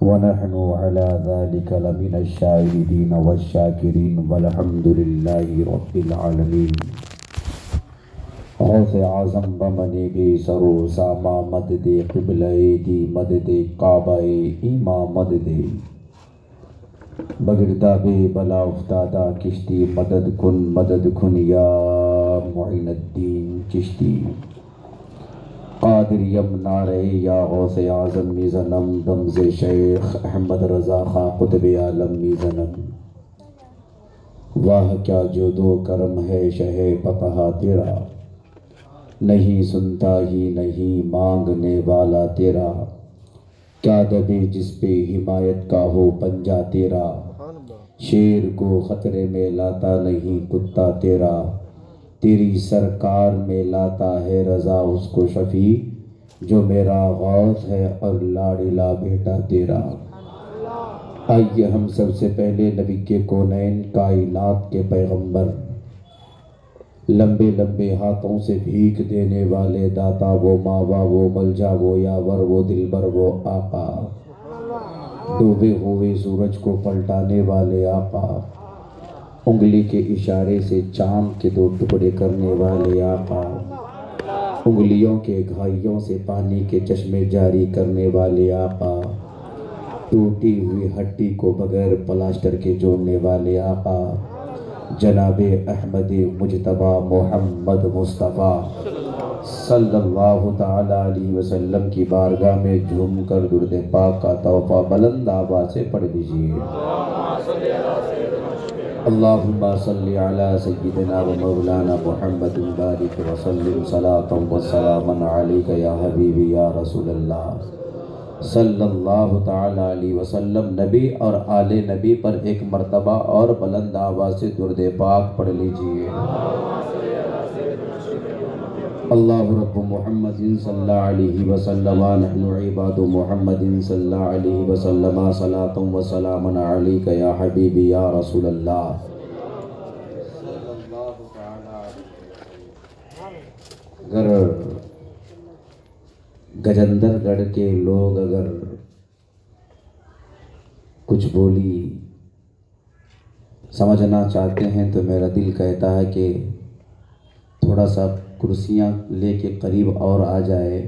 ونحن على ذلك لمن الشاهدين والشاكرين والحمد لله رب العالمين. غوث اعظم بمنی بھی سرو ساما مدد قبلہ دی مدد کعبہ ایماں مدد بگردہ بے بلا افتادہ کشتی مدد کن یا معین الدین چشتی قادر یمنا رہے یا غوث اعظم میزنم دمز شیخ احمد رضا خاں قطب عالم میزنم. واہ کیا جود و کرم ہے شہ پتہ تیرا، نہیں سنتا ہی نہیں مانگنے والا تیرا، کیا دبے جس پہ حمایت کا ہو پنجہ تیرا، شیر کو خطرے میں لاتا نہیں کتا تیرا، تیری سرکار میں لاتا ہے رضا اس کو شفیع، جو میرا غوث ہے اور لاڈلا بیٹا تیرا. آئیے ہم سب سے پہلے نبی کے کونین کائنات کے پیغمبر، لمبے لمبے ہاتھوں سے بھیک دینے والے داتا، وہ ماوا وہ ملجا وہ یاور وہ دلبر وہ آقا، ڈوبے ہوئے سورج کو پلٹانے والے آقا، انگلی کے اشارے سے چاند کے دو ٹکڑے کرنے والے آقا، انگلیوں کے گھائیوں سے پانی کے چشمے جاری کرنے والے آقا، ٹوٹی ہوئی ہڈی کو بغیر پلاسٹر کے جوڑنے والے آقا، جناب احمد مجتبی محمد مصطفیٰ صلی اللہ تعالیٰ علیہ وسلم کی بارگاہ میں جھوم کر درود پاک کا تحفہ بلند آواز سے پڑھ دیجئے. اللہم صلی علی سیدنا و مولانا محمد بارک وسلم صلاۃ و سلاما علیک یا حبیبی یا رسول اللہ صلی اللہ تعالیٰ علیہ وسلم. نبی اور آل نبی پر ایک مرتبہ اور بلند آواز سے درود پاک پڑھ لیجئے. اللہ رب محمد صلی اللہ علیہ وسلم نحن عباد محمد صلی اللہ علیہ وسلم صلاۃ و سلام علیک یا حبیبی یا رسول اللہ. اگر گجندر گڑھ کے لوگ اگر کچھ بولی سمجھنا چاہتے ہیں تو میرا دل کہتا ہے کہ تھوڑا سا کرسیاں لے کے قریب اور آ جائے.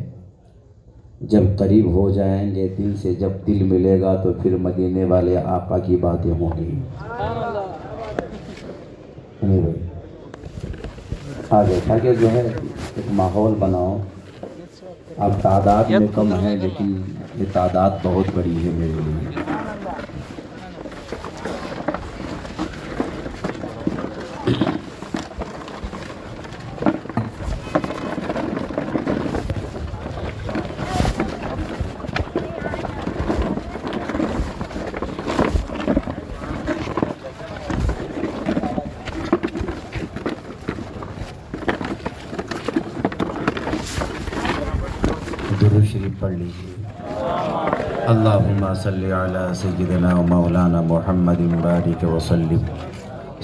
جب قریب ہو جائیں گے دل سے، جب دل ملے گا تو پھر مدینے والے آقا کی باتیں ہوں گی. آگے تاکہ جو ہے ایک ماحول بناؤ. آپ تعداد میں کم ہیں لیکن یہ تعداد بہت بڑی ہے میرے لیے. درود شریف پڑھ لیجیے. اللہم صلی علی سیدنا و مولانا محمد بارک وسلم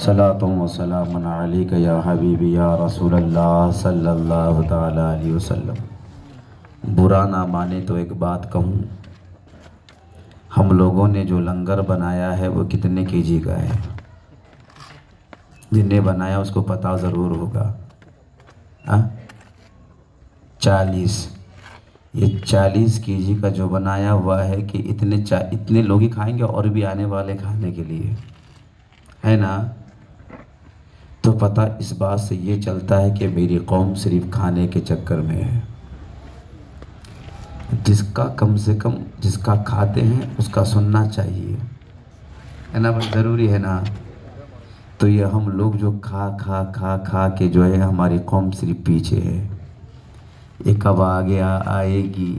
صلاۃ و سلام علیک یا حبیبی یا رسول اللہ صلی اللہ تعالیٰ علیہ وسلم. برا نہ مانے تو ایک بات کہوں، ہم لوگوں نے جو لنگر بنایا ہے وہ کتنے کے جی کا ہے؟ جن نے بنایا اس کو پتہ ضرور ہوگا. 40. یہ 40 کے جی کا جو بنایا ہوا ہے کہ اتنے لوگ ہی کھائیں گے اور بھی آنے والے کھانے کے لیے ہے نا. تو پتہ اس بات سے یہ چلتا ہے کہ میری قوم صرف کھانے کے چکر میں ہے. جس کا کم سے کم جس کا کھاتے ہیں اس کا سننا چاہیے ہے نا، بس ضروری ہے نا. تو یہ ہم لوگ جو کھا کے جو ہے ہماری قوم صرف پیچھے ہے. یہ کب آگے آئے گی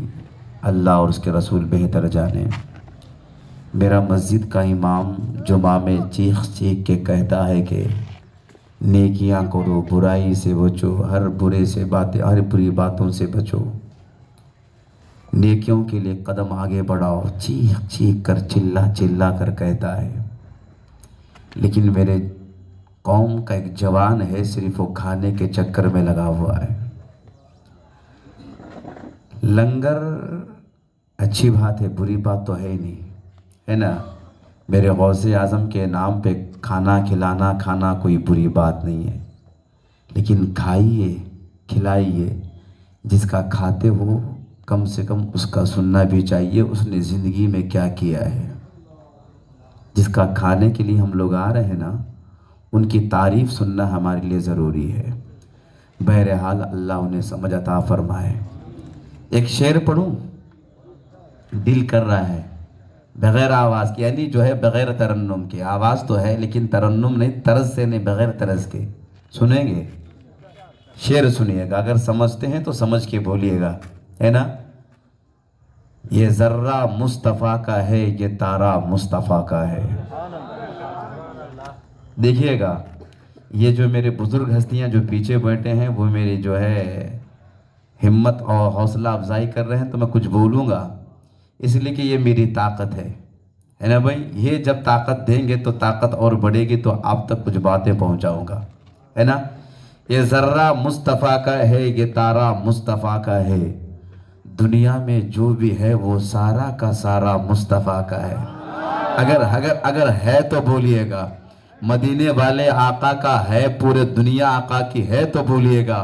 اللہ اور اس کے رسول بہتر جانے. میرا مسجد کا امام جمعہ میں چیخ چیخ کے کہتا ہے کہ نیکیاں کرو، برائی سے بچو، ہر بری باتوں سے بچو، نیکیوں کے لیے قدم آگے بڑھاؤ. چیخ چیخ کر چلا کر کہتا ہے. لیکن میرے قوم کا ایک جوان ہے صرف وہ کھانے کے چکر میں لگا ہوا ہے. لنگر اچھی بات ہے، بری بات تو ہے ہی نہیں. ہے نا. میرے غوث اعظم کے نام پہ کھانا کھانا کوئی بری بات نہیں ہے، لیکن کھائیے کھلائیے. جس کا کھاتے ہو کم سے کم اس کا سننا بھی چاہیے اس نے زندگی میں کیا کیا ہے. جس کا کھانے کے لیے ہم لوگ آ رہے ہیں نا، ان کی تعریف سننا ہمارے لیے ضروری ہے. بہرحال اللہ انہیں سمجھ عطا فرمائے. ایک شعر پڑھوں؟ دل کر رہا ہے بغیر آواز کی، یعنی جو ہے بغیر ترنم کے. آواز تو ہے لیکن ترنم نہیں، طرز سے نہیں، بغیر طرز کے. سنیں گے؟ شعر سنیے گا، اگر سمجھتے ہیں تو سمجھ کے بولیے گا، ہے نا. یہ ذرہ مصطفیٰ کا ہے، یہ تارا مصطفیٰ کا ہے. دیکھیے گا، یہ جو میرے بزرگ ہستیاں جو پیچھے بیٹھے ہیں وہ میری جو ہے ہمت اور حوصلہ افزائی کر رہے ہیں، تو میں کچھ بولوں گا اس لیے کہ یہ میری طاقت ہے نا بھائی. یہ جب طاقت دیں گے تو طاقت اور بڑھے گی، تو آپ تک کچھ باتیں پہنچاؤں گا، ہے نا. یہ ذرہ مصطفیٰ کا ہے، یہ تارا مصطفیٰ کا ہے. دنیا میں جو بھی ہے وہ سارا کا سارا مصطفیٰ کا ہے. اگر ہے تو بولیے گا. مدینے والے آقا کا ہے، پورے دنیا آقا کی ہے تو بولیے گا.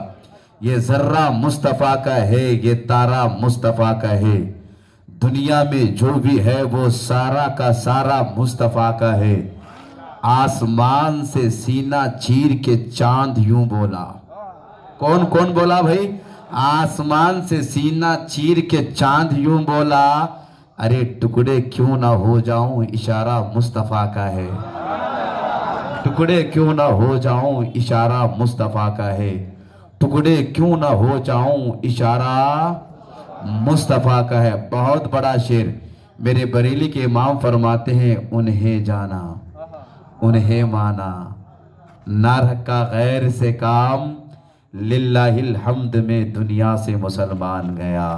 یہ ذرہ مصطفیٰ کا ہے، یہ تارا مصطفیٰ کا ہے. دنیا میں جو بھی ہے وہ سارا کا سارا مصطفیٰ کا ہے. آسمان سے سینہ چیر کے چاند یوں بولا. کون کون بولا بھائی؟ آسمان سے سینہ چیر کے چاند یوں بولا. ارے ٹکڑے کیوں نہ ہو جاؤں، اشارہ مصطفیٰ کا ہے. ٹکڑے کیوں نہ ہو جاؤں، اشارہ مصطفیٰ کا ہے. ٹکڑے کیوں نہ ہو جاؤں، اشارہ مصطفیٰ کا ہے. بہت بڑا شعر. میرے بریلی کے امام فرماتے ہیں، انہیں جانا انہیں مانا، نہ رکھا غیر سے کام، للہ الحمد میں دنیا سے مسلمان گیا.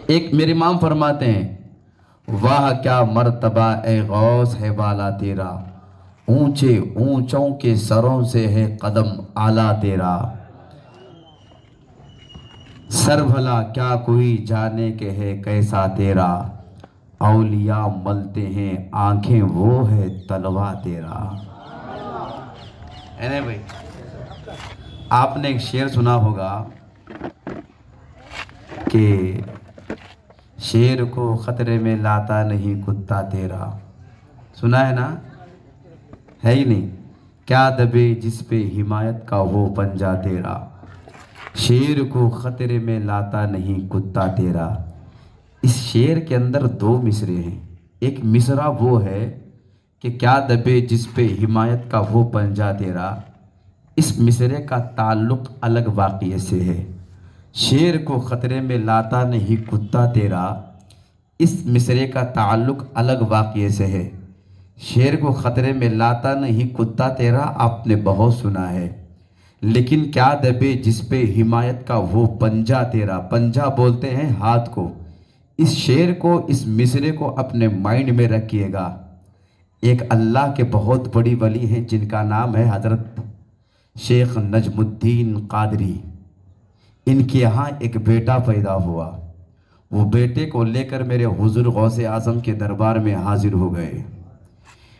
ایک میرے امام فرماتے ہیں، واہ کیا مرتبہ اے غوث ہے بالا تیرا، اونچے اونچوں کے سروں سے ہے قدم اعلیٰ تیرا. سر بھلا کیا کوئی جانے کے ہے کیسا تیرا، اولیاء ملتے ہیں آنکھیں وہ ہے تلوا تیرا. ہے نا بھائی؟ آپ نے ایک شعر سنا ہوگا کہ شیر کو خطرے میں لاتا نہیں کتا تیرا. سنا ہے نا؟ ہے ہی نہیں. کیا دبے جس پہ حمایت کا ہو پنجہ تیرا، شیر کو خطرے میں لاتا نہیں کتا تیرا. اس شعر کے اندر دو مصرے ہیں. ایک مصرع وہ ہے کہ کیا دبے جس پہ حمایت کا وہ پنجہ تیرا. اس مصرے کا تعلق الگ واقعے سے ہے. شیر کو خطرے میں لاتا نہیں کتا تیرا، اس مصرے کا تعلق الگ واقعے سے ہے. شیر کو خطرے میں لاتا نہیں کتا تیرا آپ نے بہت سنا ہے، لیکن کیا دبے جس پہ حمایت کا وہ پنجہ تیرا. پنجہ بولتے ہیں ہاتھ کو. اس شعر کو، اس مصرے کو اپنے مائنڈ میں رکھیے گا. ایک اللہ کے بہت بڑی ولی ہیں جن کا نام ہے حضرت شیخ نجم الدین قادری. ان کے یہاں ایک بیٹا پیدا ہوا. وہ بیٹے کو لے کر میرے حضور غوث اعظم کے دربار میں حاضر ہو گئے.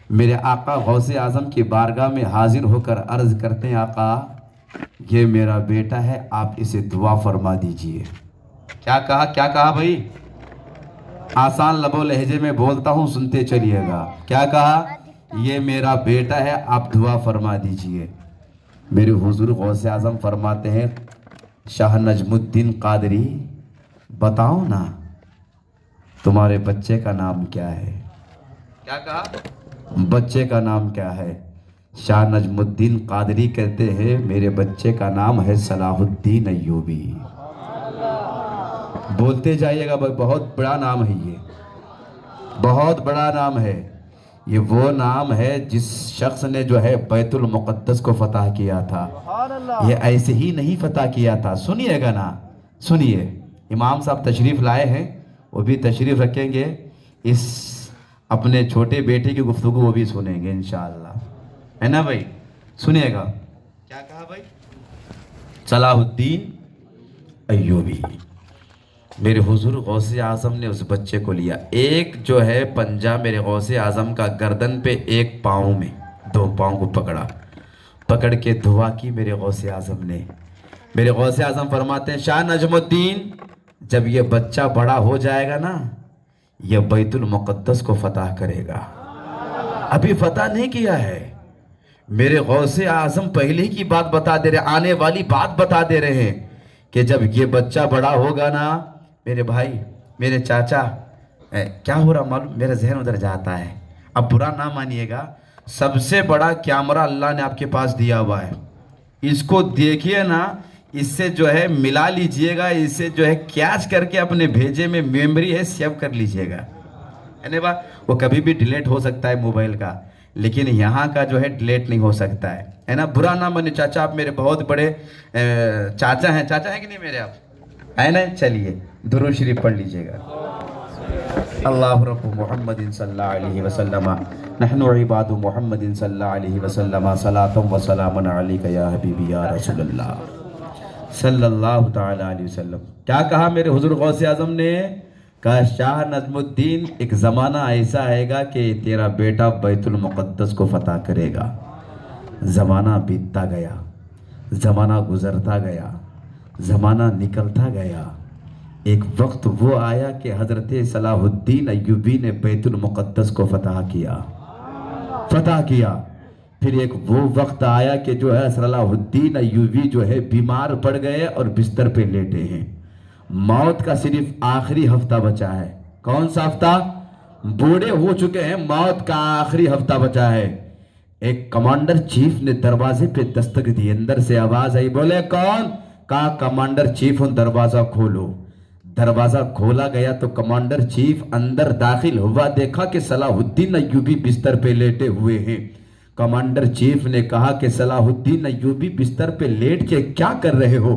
میرے آقا غوث اعظم کی بارگاہ میں حاضر ہو کر عرض کرتے ہیں، آقا یہ میرا بیٹا ہے، آپ اسے دعا فرما دیجئے. کیا کہا بھائی؟ آسان لب و لہجے میں بولتا ہوں، سنتے چلیے گا. کیا کہا؟ یہ میرا بیٹا ہے، آپ دعا فرما دیجئے. میرے حضور غوث اعظم فرماتے ہیں، شاہ نجم الدین قادری بتاؤ نا تمہارے بچے کا نام کیا ہے. کیا کہا؟ بچے کا نام کیا ہے؟ شاہ نجم الدین قادری کہتے ہیں، میرے بچے کا نام ہے صلاح الدین ایوبی. بولتے جائیے گا، بہت بڑا نام ہے، یہ بہت بڑا نام ہے. یہ وہ نام ہے جس شخص نے جو ہے بیت المقدس کو فتح کیا تھا. یہ ایسے ہی نہیں فتح کیا تھا. سنیے گا نا، سنیے. امام صاحب تشریف لائے ہیں، وہ بھی تشریف رکھیں گے. اس اپنے چھوٹے بیٹے کی گفتگو وہ بھی سنیں گے انشاءاللہ، ہے نا بھائی؟ سنیے گا. کیا کہا بھائی؟ صلاح الدین ایوبی. میرے حضور غوث اعظم نے اس بچے کو لیا، ایک جو ہے پنجہ میرے غوث اعظم کا گردن پہ، ایک پاؤں میں، دو پاؤں کو پکڑا، پکڑ کے دعا کی میرے غوث اعظم نے۔ میرے غوث اعظم فرماتے ہیں شاہ نجم الدین، جب یہ بچہ بڑا ہو جائے گا نا، یہ بیت المقدس کو فتح کرے گا۔ ابھی فتح نہیں کیا ہے، میرے غوث اعظم پہلے کی بات بتا دے رہے، آنے والی بات بتا دے رہے ہیں کہ جب یہ بچہ بڑا ہوگا نا، میرے بھائی، میرے چاچا، کیا ہو رہا معلوم، میرا ذہن ادھر جاتا ہے، اب برا نہ مانیے گا، سب سے بڑا کیمرہ اللہ نے آپ کے پاس دیا ہوا ہے، اس کو دیکھیے نا، اس سے جو ہے ملا لیجئے گا، اس سے جو ہے کیچ کر کے اپنے بھیجے میں میموری ہے سیو کر لیجئے گا، یعنی وہ کبھی بھی ڈیلیٹ ہو سکتا ہے موبائل کا، لیکن یہاں کا جو ہے ڈیلیٹ نہیں ہو سکتا ہے نا، برا نہ مانے چاچا، آپ میرے بہت بڑے چاچا ہیں کہ نہیں میرے آپ، ہے نا؟ چلیے درود شریف پڑھ لیجئے گا۔ اللہ رب محمد صلی اللہ علیہ وسلم، نحن عباد محمد صلی اللہ علیہ وسلم، صلاۃ و سلام علیک یا حبیبی یا رسول اللہ صلی اللہ تعالی علیہ وسلم۔ کیا کہا میرے حضور غوث اعظم نے؟ کہا شاہ نجم الدین، ایک زمانہ ایسا آئے گا کہ تیرا بیٹا بیت المقدس کو فتح کرے گا۔ زمانہ بیتتا گیا، زمانہ گزرتا گیا، زمانہ نکلتا گیا، ایک وقت وہ آیا کہ حضرت صلاح الدین ایوبی نے بیت المقدس کو فتح کیا۔ پھر ایک وہ وقت آیا کہ جو ہے صلاح الدین ایوبی جو ہے بیمار پڑ گئے اور بستر پہ لیٹے ہیں، موت کا صرف آخری ہفتہ بچا ہے۔ کون سا ہفتہ؟ بوڑھے ہو چکے ہیں، موت کا آخری ہفتہ بچا ہے۔ ایک کمانڈر چیف نے دروازے پہ دستک دی، اندر سے آواز آئی، بولے کون؟ کہا کمانڈر چیف ہوں، دروازہ کھولو۔ دروازہ کھولا گیا تو کمانڈر چیف اندر داخل ہوا، دیکھا کہ صلاح الدین ایوبی بستر پہ لیٹے ہوئے ہیں۔ کمانڈر چیف نے کہا کہ صلاح الدین ایوبی بستر پہ لیٹ کے کیا کر رہے ہو؟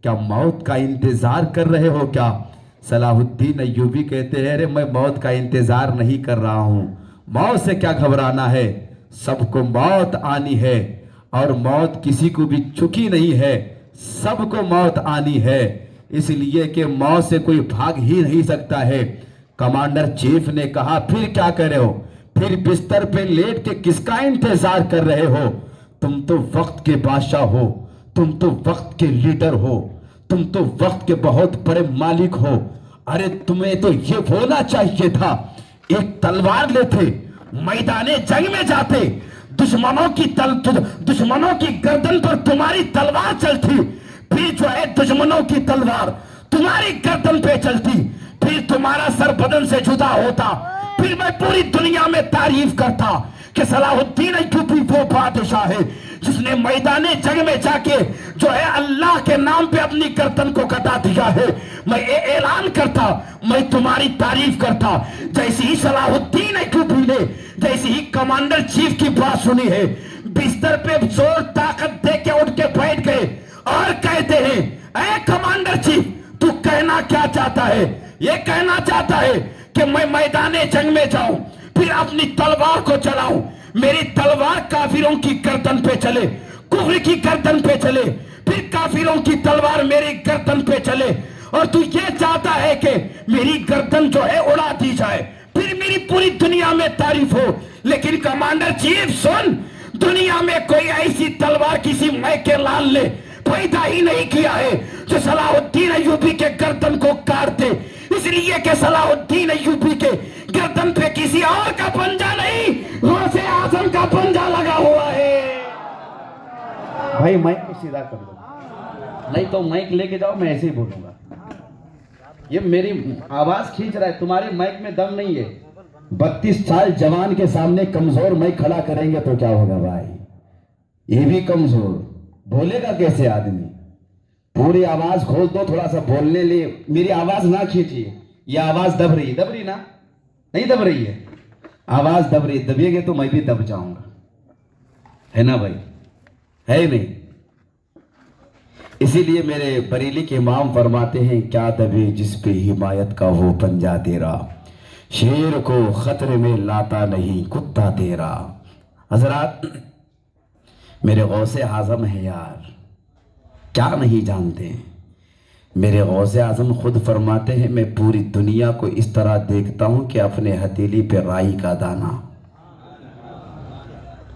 کیا موت کا انتظار کر رہے ہو کیا؟ صلاح الدین ایوبی کہتے ہیں ارے میں موت کا انتظار نہیں کر رہا ہوں، موت سے کیا گھبرانا ہے، سب کو موت آنی ہے، اور موت کسی کو بھی چکی نہیں ہے، سب کو موت آنی ہے، اس لیے کہ موت سے کوئی بھاگ ہی نہیں سکتا ہے۔ کمانڈر چیف نے کہا پھر کیا کر رہے ہو؟ پھر بستر پہ لیٹ کے کس کا انتظار کر رہے ہو؟ تم تو وقت کے بادشاہ ہو، تم تو وقت کے لیڈر ہو، تم تو وقت کے بہت بڑے مالک ہو، ارے تمہیں تو یہ ہونا چاہیے تھا، ایک تلوار لیتے، میدان جنگ میں جاتے، دشمنوں کی گردن پر تمہاری تلوار چلتی، پھر جو ہے دشمنوں کی تلوار تمہاری گردن پہ چلتی، پھر تمہارا سر بدن سے جدا ہوتا، پھر میں پوری دنیا میں تعریف کرتا کہ صلاح الدین ایوبی وہ بادشاہ ہے جس نے میدان جنگ میں جا کے جو ہے اللہ کے نام پہ اپنی گردن کو کٹا دیا ہے۔ میں اعلان کرتا، میں تمہاری تعریف کرتا، جیسے ہی صلاح الدین ایوبی نے جیسے ہی کمانڈر چیف کی بات سنی ہے، بستر پہ زور طاقت دے کے اٹھ کے بیٹھ گئے اور کہتے ہیں اے کمانڈر چیف، تو کہنا کیا چاہتا ہے؟ یہ کہنا چاہتا ہے کہ میں میدان جنگ میں جاؤں، پھر اپنی تلوار کو چلاؤں، میری تلوار کافروں کی گردن پہ چلے، کفر کی گردن پہ چلے، پھر کافروں کی تلوار میری گردن پہ چلے، اور تو یہ چاہتا ہے کہ میری گردن جو ہے اڑا دی جائے، پھر میری پوری دنیا میں تعریف ہو۔ لیکن کمانڈر چیف سن، دنیا میں کوئی ایسی تلوار کسی ملک کے لال نے پیدا ہی نہیں کیا ہے جو صلاح الدین ایوبی کے گردن کو کاٹ دے، اس لیے کہ صلاح الدین ایوبی کے گردن پہ کسی اور کا پنجہ نہیں، غوث اعظم کا پنجہ لگا ہوا ہے۔ بھائی مائک کو سیدھا کر دو، نہیں تو مائک لے کے جاؤ، میں ایسے ہی بولوں گا، یہ میری آواز کھینچ رہا ہے، تمہارے مائک میں دم نہیں ہے۔ 32 سال جوان کے سامنے کمزور مائک کھڑا کریں گے تو کیا ہوگا بھائی؟ یہ بھی کمزور، بولے گا کیسے آدمی؟ پوری آواز کھول دو، تھوڑا سا بولنے لے، میری آواز نہ کھینچیے، یہ آواز دب رہی نا؟ نہیں دب رہی ہے، آواز دب رہی، دبیے گے تو میں بھی دب جاؤں گا، ہے نا بھائی؟ ہے نہیں؟ اسی لیے میرے بریلی کے امام فرماتے ہیں کیا دبے جس پہ حمایت کا ہو پنجہ تیرا، شیر کو خطرے میں لاتا نہیں کتا تیرا۔ حضرات میرے غوث اعظم ہے یار، کیا نہیں جانتے ہیں؟ میرے غوث اعظم خود فرماتے ہیں میں پوری دنیا کو اس طرح دیکھتا ہوں کہ اپنے ہتھیلی پہ رائی کا دانہ،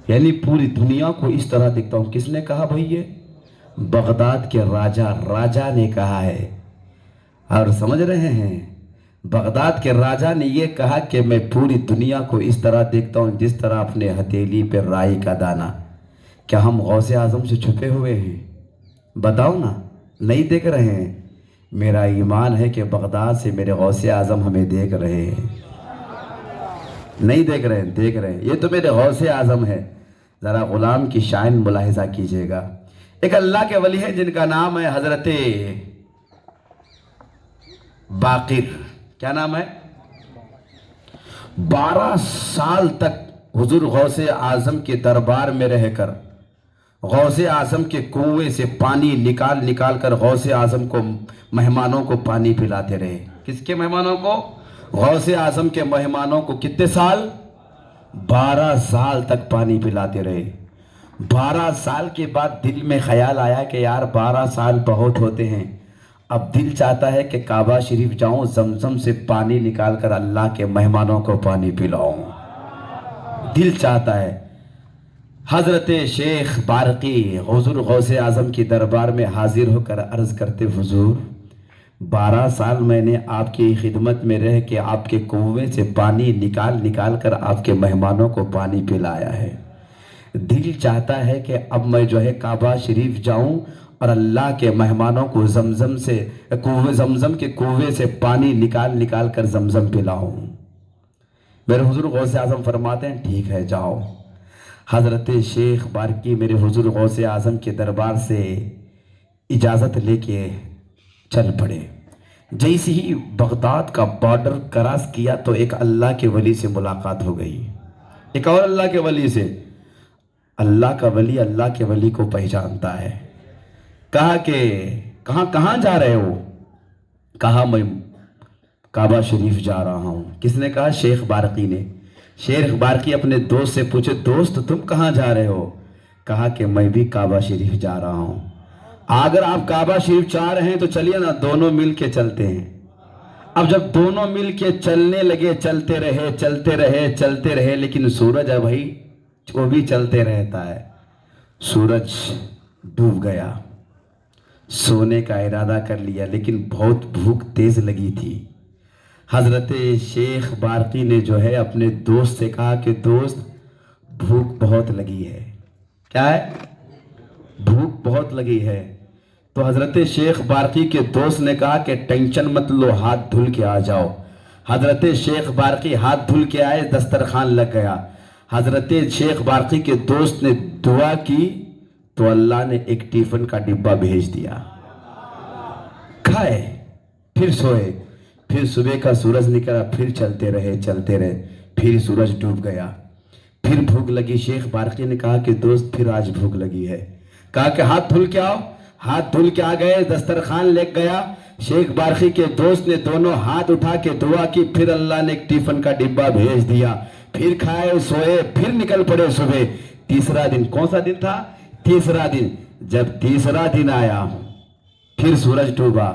یعنی پوری دنیا کو اس طرح دیکھتا ہوں۔ کس نے کہا بھائی؟ یہ بغداد کے راجہ نے کہا ہے، اور سمجھ رہے ہیں، بغداد کے راجہ نے یہ کہا کہ میں پوری دنیا کو اس طرح دیکھتا ہوں جس طرح اپنے ہتھیلی پہ رائی کا دانہ۔ کیا ہم غوث اعظم سے چھپے ہوئے ہیں؟ بتاؤ نا، نہیں دیکھ رہے ہیں؟ میرا ایمان ہے کہ بغداد سے میرے غوث اعظم ہمیں دیکھ رہے ہیں، نہیں دیکھ رہے ہیں؟ دیکھ رہے ہیں۔ یہ تو میرے غوث اعظم ہے۔ ذرا غلام کی شان ملاحظہ کیجئے گا۔ ایک اللہ کے ولی ہے جن کا نام ہے حضرت باقر۔ کیا نام ہے؟ 12 سال تک حضور غوث اعظم کے دربار میں رہ کر غوث اعظم کے کنویں سے پانی نکال کر غوث اعظم کو مہمانوں کو پانی پلاتے رہے۔ کس کے مہمانوں کو؟ غوث اعظم کے مہمانوں کو۔ کتنے سال؟ 12 سال تک پانی پلاتے رہے۔ 12 سال کے بعد دل میں خیال آیا کہ یار 12 سال بہت ہوتے ہیں، اب دل چاہتا ہے کہ کعبہ شریف جاؤں، زمزم سے پانی نکال کر اللہ کے مہمانوں کو پانی پلاؤں، دل چاہتا ہے۔ حضرت شیخ بارقی حضور غوث اعظم کی دربار میں حاضر ہو کر عرض کرتے، حضور 12 سال میں نے آپ کی خدمت میں رہ کے آپ کے کنویں سے پانی نکال کر آپ کے مہمانوں کو پانی پلایا ہے، دل چاہتا ہے کہ اب میں جو ہے کعبہ شریف جاؤں اور اللہ کے مہمانوں کو زمزم کے کنویں سے پانی نکال کر زمزم پلاؤں۔ میرے حضور غوث اعظم فرماتے ہیں ٹھیک ہے جاؤ۔ حضرت شیخ بارقی میرے حضور غوث اعظم کے دربار سے اجازت لے کے چل پڑے۔ جیسے ہی بغداد کا بارڈر کراس کیا تو ایک اللہ کے ولی سے ملاقات ہو گئی، ایک اور اللہ کے ولی سے۔ اللہ کے ولی کو پہچانتا ہے۔ کہا کہ کہاں جا رہے ہو؟ کہا میں کعبہ شریف جا رہا ہوں۔ کس نے کہا؟ شیخ بارقی نے۔ شیخ بارقی اپنے دوست سے پوچھے دوست تم کہاں جا رہے ہو؟ کہا کہ میں بھی کعبہ شریف جا رہا ہوں۔ اگر آپ کعبہ شریف چاہ رہے ہیں تو چلیے نا، دونوں مل کے چلتے ہیں۔ اب جب دونوں مل کے چلنے لگے، چلتے رہے، لیکن سورج اب بھائی وہ بھی چلتے رہتا ہے۔ سورج ڈوب گیا، سونے کا ارادہ کر لیا، لیکن بہت بھوک تیز لگی تھی۔ حضرت شیخ بارقی نے جو ہے اپنے دوست سے کہا کہ دوست بھوک بہت لگی ہے۔ کیا ہے؟ بھوک بہت لگی ہے۔ تو حضرت شیخ بارقی کے دوست نے کہا کہ ٹینشن مت لو، ہاتھ دھل کے آ جاؤ۔ حضرت شیخ بارقی ہاتھ دھل کے آئے، دسترخوان لگ گیا۔ حضرت شیخ بارقی کے دوست نے دعا کی تو اللہ نے ایک ٹیفن کا ڈبہ بھیج دیا۔ کھائے، پھر سوئے، پھر صبح کا سورج نکلا، پھر چلتے رہے، پھر سورج ڈوب گیا، پھر بھوک لگی۔ شیخ بارقی نے کہا کہ دوست پھر آج بھوک لگی ہے۔ کہا کہ ہاتھ دھل کے آؤ۔ ہاتھ دھل کے آ گئے، دسترخوان لے گیا۔ شیخ بارقی کے دوست نے دونوں ہاتھ اٹھا کے دعا کی، پھر اللہ نے ایک ٹیفن کا ڈبہ بھیج دیا۔ پھر کھائے، سوئے، پھر نکل پڑے صبح۔ تیسرا دن کون سا دن تھا؟ تیسرا دن۔ جب تیسرا دن آیا، پھر سورج ڈوبا۔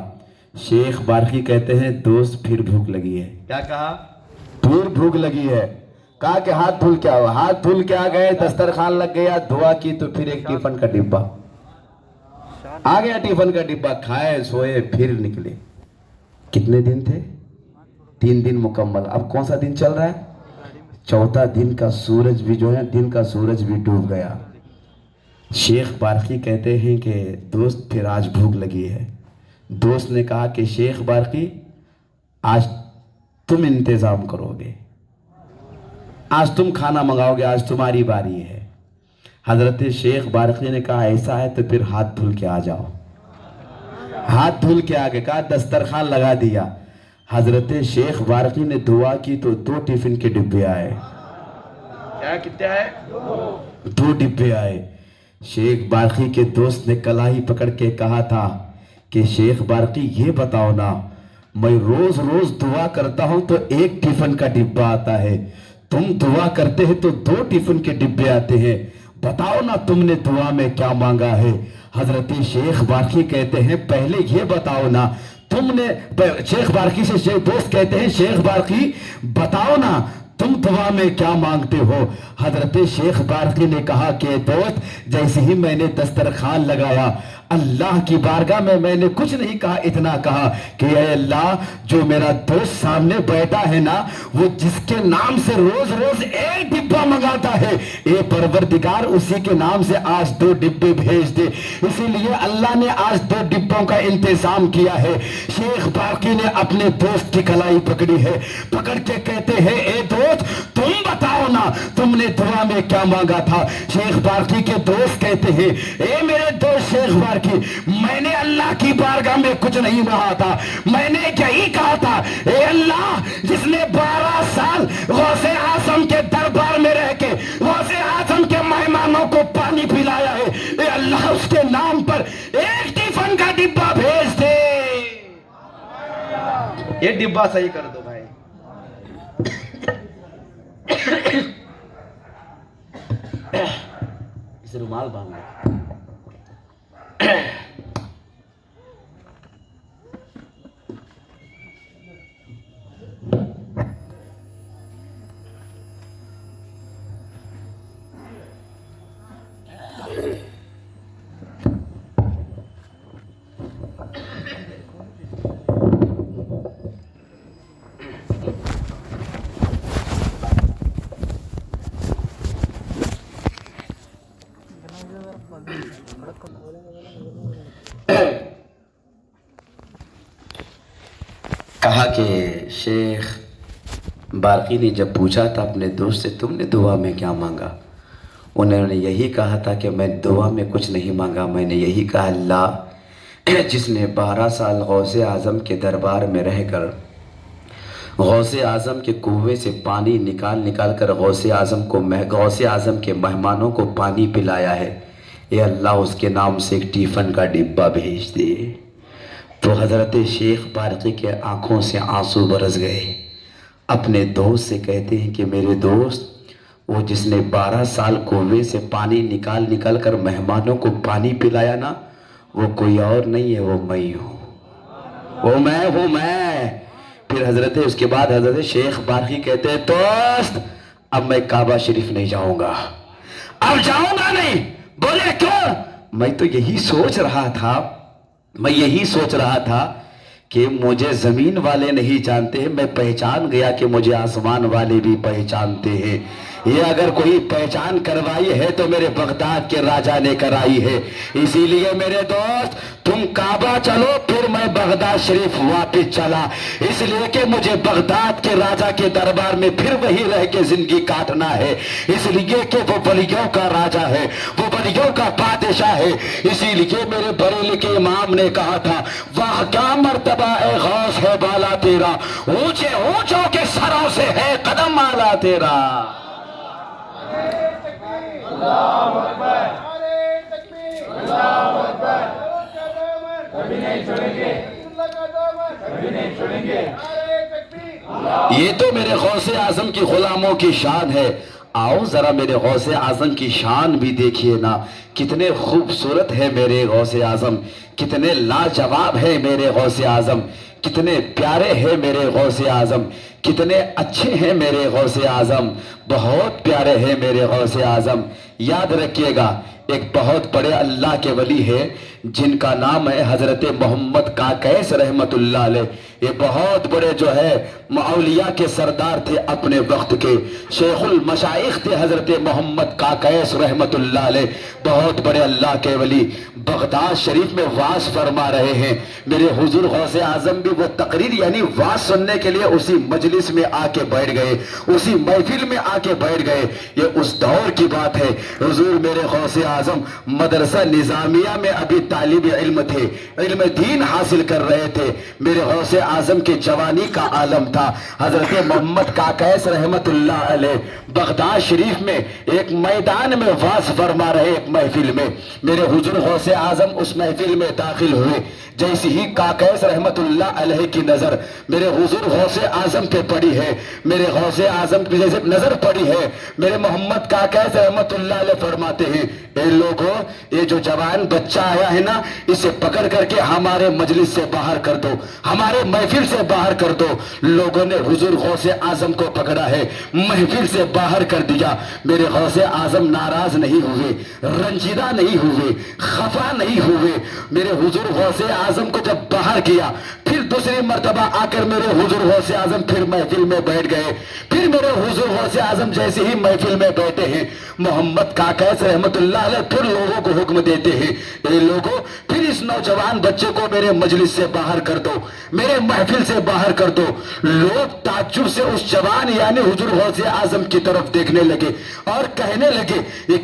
شیخ بارقی کہتے ہیں دوست پھر بھوک لگی ہے۔ کیا کہا؟ پھر بھوک لگی ہے۔ کہا کہ ہاتھ دھل کے آؤ۔ ہاتھ دھل کے آ گئے، دسترخوان لگ گیا، دعا کی تو پھر ایک ٹیفن کا ڈبہ آ گیا۔ ٹیفن کا ڈبہ کھائے، سوئے، پھر نکلے۔ کتنے دن تھے؟ 3 دن مکمل۔ اب کون سا دن چل رہا ہے؟ چوتھا دن کا سورج بھی جو ہے، دن کا سورج بھی ڈوب گیا۔ شیخ بارقی کہتے ہیں کہ دوست پھر آج بھوک لگی ہے۔ دوست نے کہا کہ شیخ بارقی آج تم انتظام کرو گے، آج تم کھانا منگاؤ گے، آج تمہاری باری ہے۔ حضرت شیخ بارقی نے کہا ایسا ہے تو پھر ہاتھ دھل کے آ جاؤ۔ ہاتھ دھل کے آگے کہا، دسترخوان لگا دیا۔ حضرت شیخ بارقی نے دعا کی تو 2 ٹیفن کے ڈبے آئے۔ کیا کتنے آئے؟ 2 ڈبے آئے۔ شیخ بارقی کے دوست نے کلاہی پکڑ کے کہا تھا کہ شیخ بارقی یہ بتاؤ نا، میں روز دعا کرتا ہوں تو 1 ٹیفن کا ڈبہ آتا ہے، تم دعا کرتے ہیں تو 2 ٹیفن کے ڈبے آتے ہیں، بتاؤ نا تم نے دعا میں کیا مانگا ہے؟ حضرت شیخ باقی کہتے ہیں پہلے یہ بتاؤ نا تم نے، شیخ بارقی سے دوست کہتے ہیں شیخ بارقی بتاؤ نا تم دعا میں کیا مانگتے ہو؟ حضرت شیخ بارقی نے کہا کہ دوست جیسے ہی میں نے دسترخوان لگایا اللہ کی بارگاہ میں نے کچھ نہیں کہا، اتنا کہا کہ اے اللہ جو میرا دوست سامنے بیٹھا ہے نا وہ جس کے نام سے روز روز ایک ڈبہ منگاتا ہے، اے پروردگار اسی کے نام سے آج 2 ڈبے بھیج دے۔ اسی لیے اللہ نے آج 2 ڈبوں کا انتظام کیا ہے۔ شیخ باقی نے اپنے دوست کی کلائی پکڑی ہے، پکڑ کے کہتے ہیں اے دوست تم بتاؤ نا تم نے دعا میں کیا مانگا تھا؟ شیخ باقی کے دوست کہتے ہیں اے میرے دوست شیخ باقی میں نے اللہ کی بارگاہ میں کچھ نہیں کہا تھا، میں نے یہی کہا تھا اے اللہ جس نے 12 سال غوث اعظم کے دربار میں رہ کے غوث اعظم کے مہمانوں کو پانی پلایا ہے، اے اللہ اس کے نام پر ایک ٹیفن کا ڈبہ بھیج دے۔ یہ ڈبہ صحیح کر دو بھائی۔ اس رومال باندھ لو۔ کہا کہ شیخ بارقی نے جب پوچھا تھا اپنے دوست سے تم نے دعا میں کیا مانگا، انہوں نے یہی کہا تھا کہ میں دعا میں کچھ نہیں مانگا، میں نے یہی کہا اللہ جس نے 12 سال غوث اعظم کے دربار میں رہ کر غوث اعظم کے کنویں سے پانی نکال کر غوث اعظم کے مہمانوں کو پانی پلایا ہے، اے اللہ اس کے نام سے ایک ٹیفن کا ڈبہ بھیج دے۔ تو حضرت شیخ بارقی کے آنکھوں سے آنسو برس گئے، اپنے دوست سے کہتے ہیں کہ میرے دوست وہ جس نے 12 سال کنویں سے پانی نکال کر مہمانوں کو پانی پلایا نا وہ کوئی اور نہیں ہے، وہ میں ہوں، وہ میں۔ پھر اس کے بعد حضرت شیخ بارقی کہتے ہیں دوست اب میں کعبہ شریف نہیں جاؤں گا، اب جاؤں گا نہیں۔ بولے کیوں؟ میں تو یہی سوچ رہا تھا کہ مجھے زمین والے نہیں جانتے ہیں، میں پہچان گیا کہ مجھے آسمان والے بھی پہچانتے ہیں۔ یہ اگر کوئی پہچان کروائی ہے تو میرے بغداد کے راجہ نے کرائی ہے، اسی لیے میرے دوست تم کعبہ چلو پھر میں بغداد شریف واپس چلا، اس لیے کہ مجھے بغداد کے راجہ کے دربار میں پھر وہی رہ کے زندگی کاٹنا ہے، اس لیے کہ وہ ولیوں کا راجہ ہے، وہ ولیوں کا بادشاہ ہے۔ اسی لیے میرے بریلی کے امام نے کہا تھا واہ کیا مرتبہ اے غوث ہے بالا تیرا، اونچے اونچوں کے سروں سے ہے قدم آلا تیرا۔ اللہ اکبر، اللہ اکبر، کبھی نہیں چھوڑیں گے، کبھی نہیں چھوڑیں گے۔ یہ تو میرے غوث اعظم کی غلاموں کی شان ہے، آؤ ذرا میرے غوث اعظم کی شان بھی دیکھیے نا، کتنے خوبصورت ہے میرے غوث اعظم، کتنے لاجواب ہے میرے غوث اعظم، کتنے پیارے ہیں میرے غوث اعظم، کتنے اچھے ہیں میرے غوث اعظم، بہت پیارے ہیں میرے غوث اعظم۔ یاد رکھیے گا ایک بہت بڑے اللہ کے ولی ہے جن کا نام ہے حضرت محمد کاکیس رحمت اللہ علیہ، یہ بہت بڑے جو ہے اولیاء کے سردار تھے اپنے وقت کے، شیخ المشائخ تھے حضرت محمد کاکیس رحمت اللہ علیہ، بہت بڑے اللہ کے ولی، بغداد شریف میں واز فرما رہے ہیں۔ میرے حضور غوث اعظم بھی وہ تقریر یعنی واز سننے کے لیے اسی مجلس میں آ کے بیٹھ گئے، اسی محفل میں آ کے بیٹھ گئے۔ یہ اس دور کی بات ہے، حضور میرے غوث اعظم مدرسہ نظامیہ میں ابھی طالب علم تھے، علم دین حاصل کر رہے تھے، میرے غوث اعظم کے جوانی کا عالم تھا۔ حضرت محمد کاکیس رحمت اللہ علیہ بغداد شریف میں ایک میدان میں واز فرما رہے، ایک محفل میں، میرے حضور غوث اعظم اس محفل میں داخل ہوئے، جیسی ہی کاکیس رحمت اللہ علیہ کی نظر میرے حضور غوث اعظم پہ پڑی ہے، میرے غوث اعظم پہ جیسے نظر پڑی ہے، میرے محمد کاکیس رحمت اللہ علیہ فرماتے ہیں اے لوگوں یہ جو جوان بچہ آیا ہے نا اسے پکڑ کر کے ہمارے مجلس سے باہر کر دو, ہمارے محفل سے باہر کر دو. لوگوں نے حضور غوث اعظم کو پکڑا ہے, محفل سے باہر کر دیا. میرے غوث اعظم ناراض نہیں ہوئے, رنجیدہ نہیں ہوئے, خفا نہیں ہوئے. میرے حضور غوث اعظم کو جب باہر کیا پھر دوسری مرتبہ آ کر میرے حضور غوث اعظم پھر محفل میں بیٹھ گئے. پھر میرے حضور غوث اعظم جیسے ہی محفل میں بیٹھے ہیں محمد کاکیس رحمت اللہ علیہ پھر لوگوں کو حکم دیتے ہیں, اے لوگوں پھر اس نوجوان بچے کو میرے مجلس سے باہر کر دو, میرے محفل سے باہر کر دو. لوگ تعجب سے اس جوان یعنی حضور غوث اعظم کی طرف دیکھنے لگے اور کہنے لگے یہ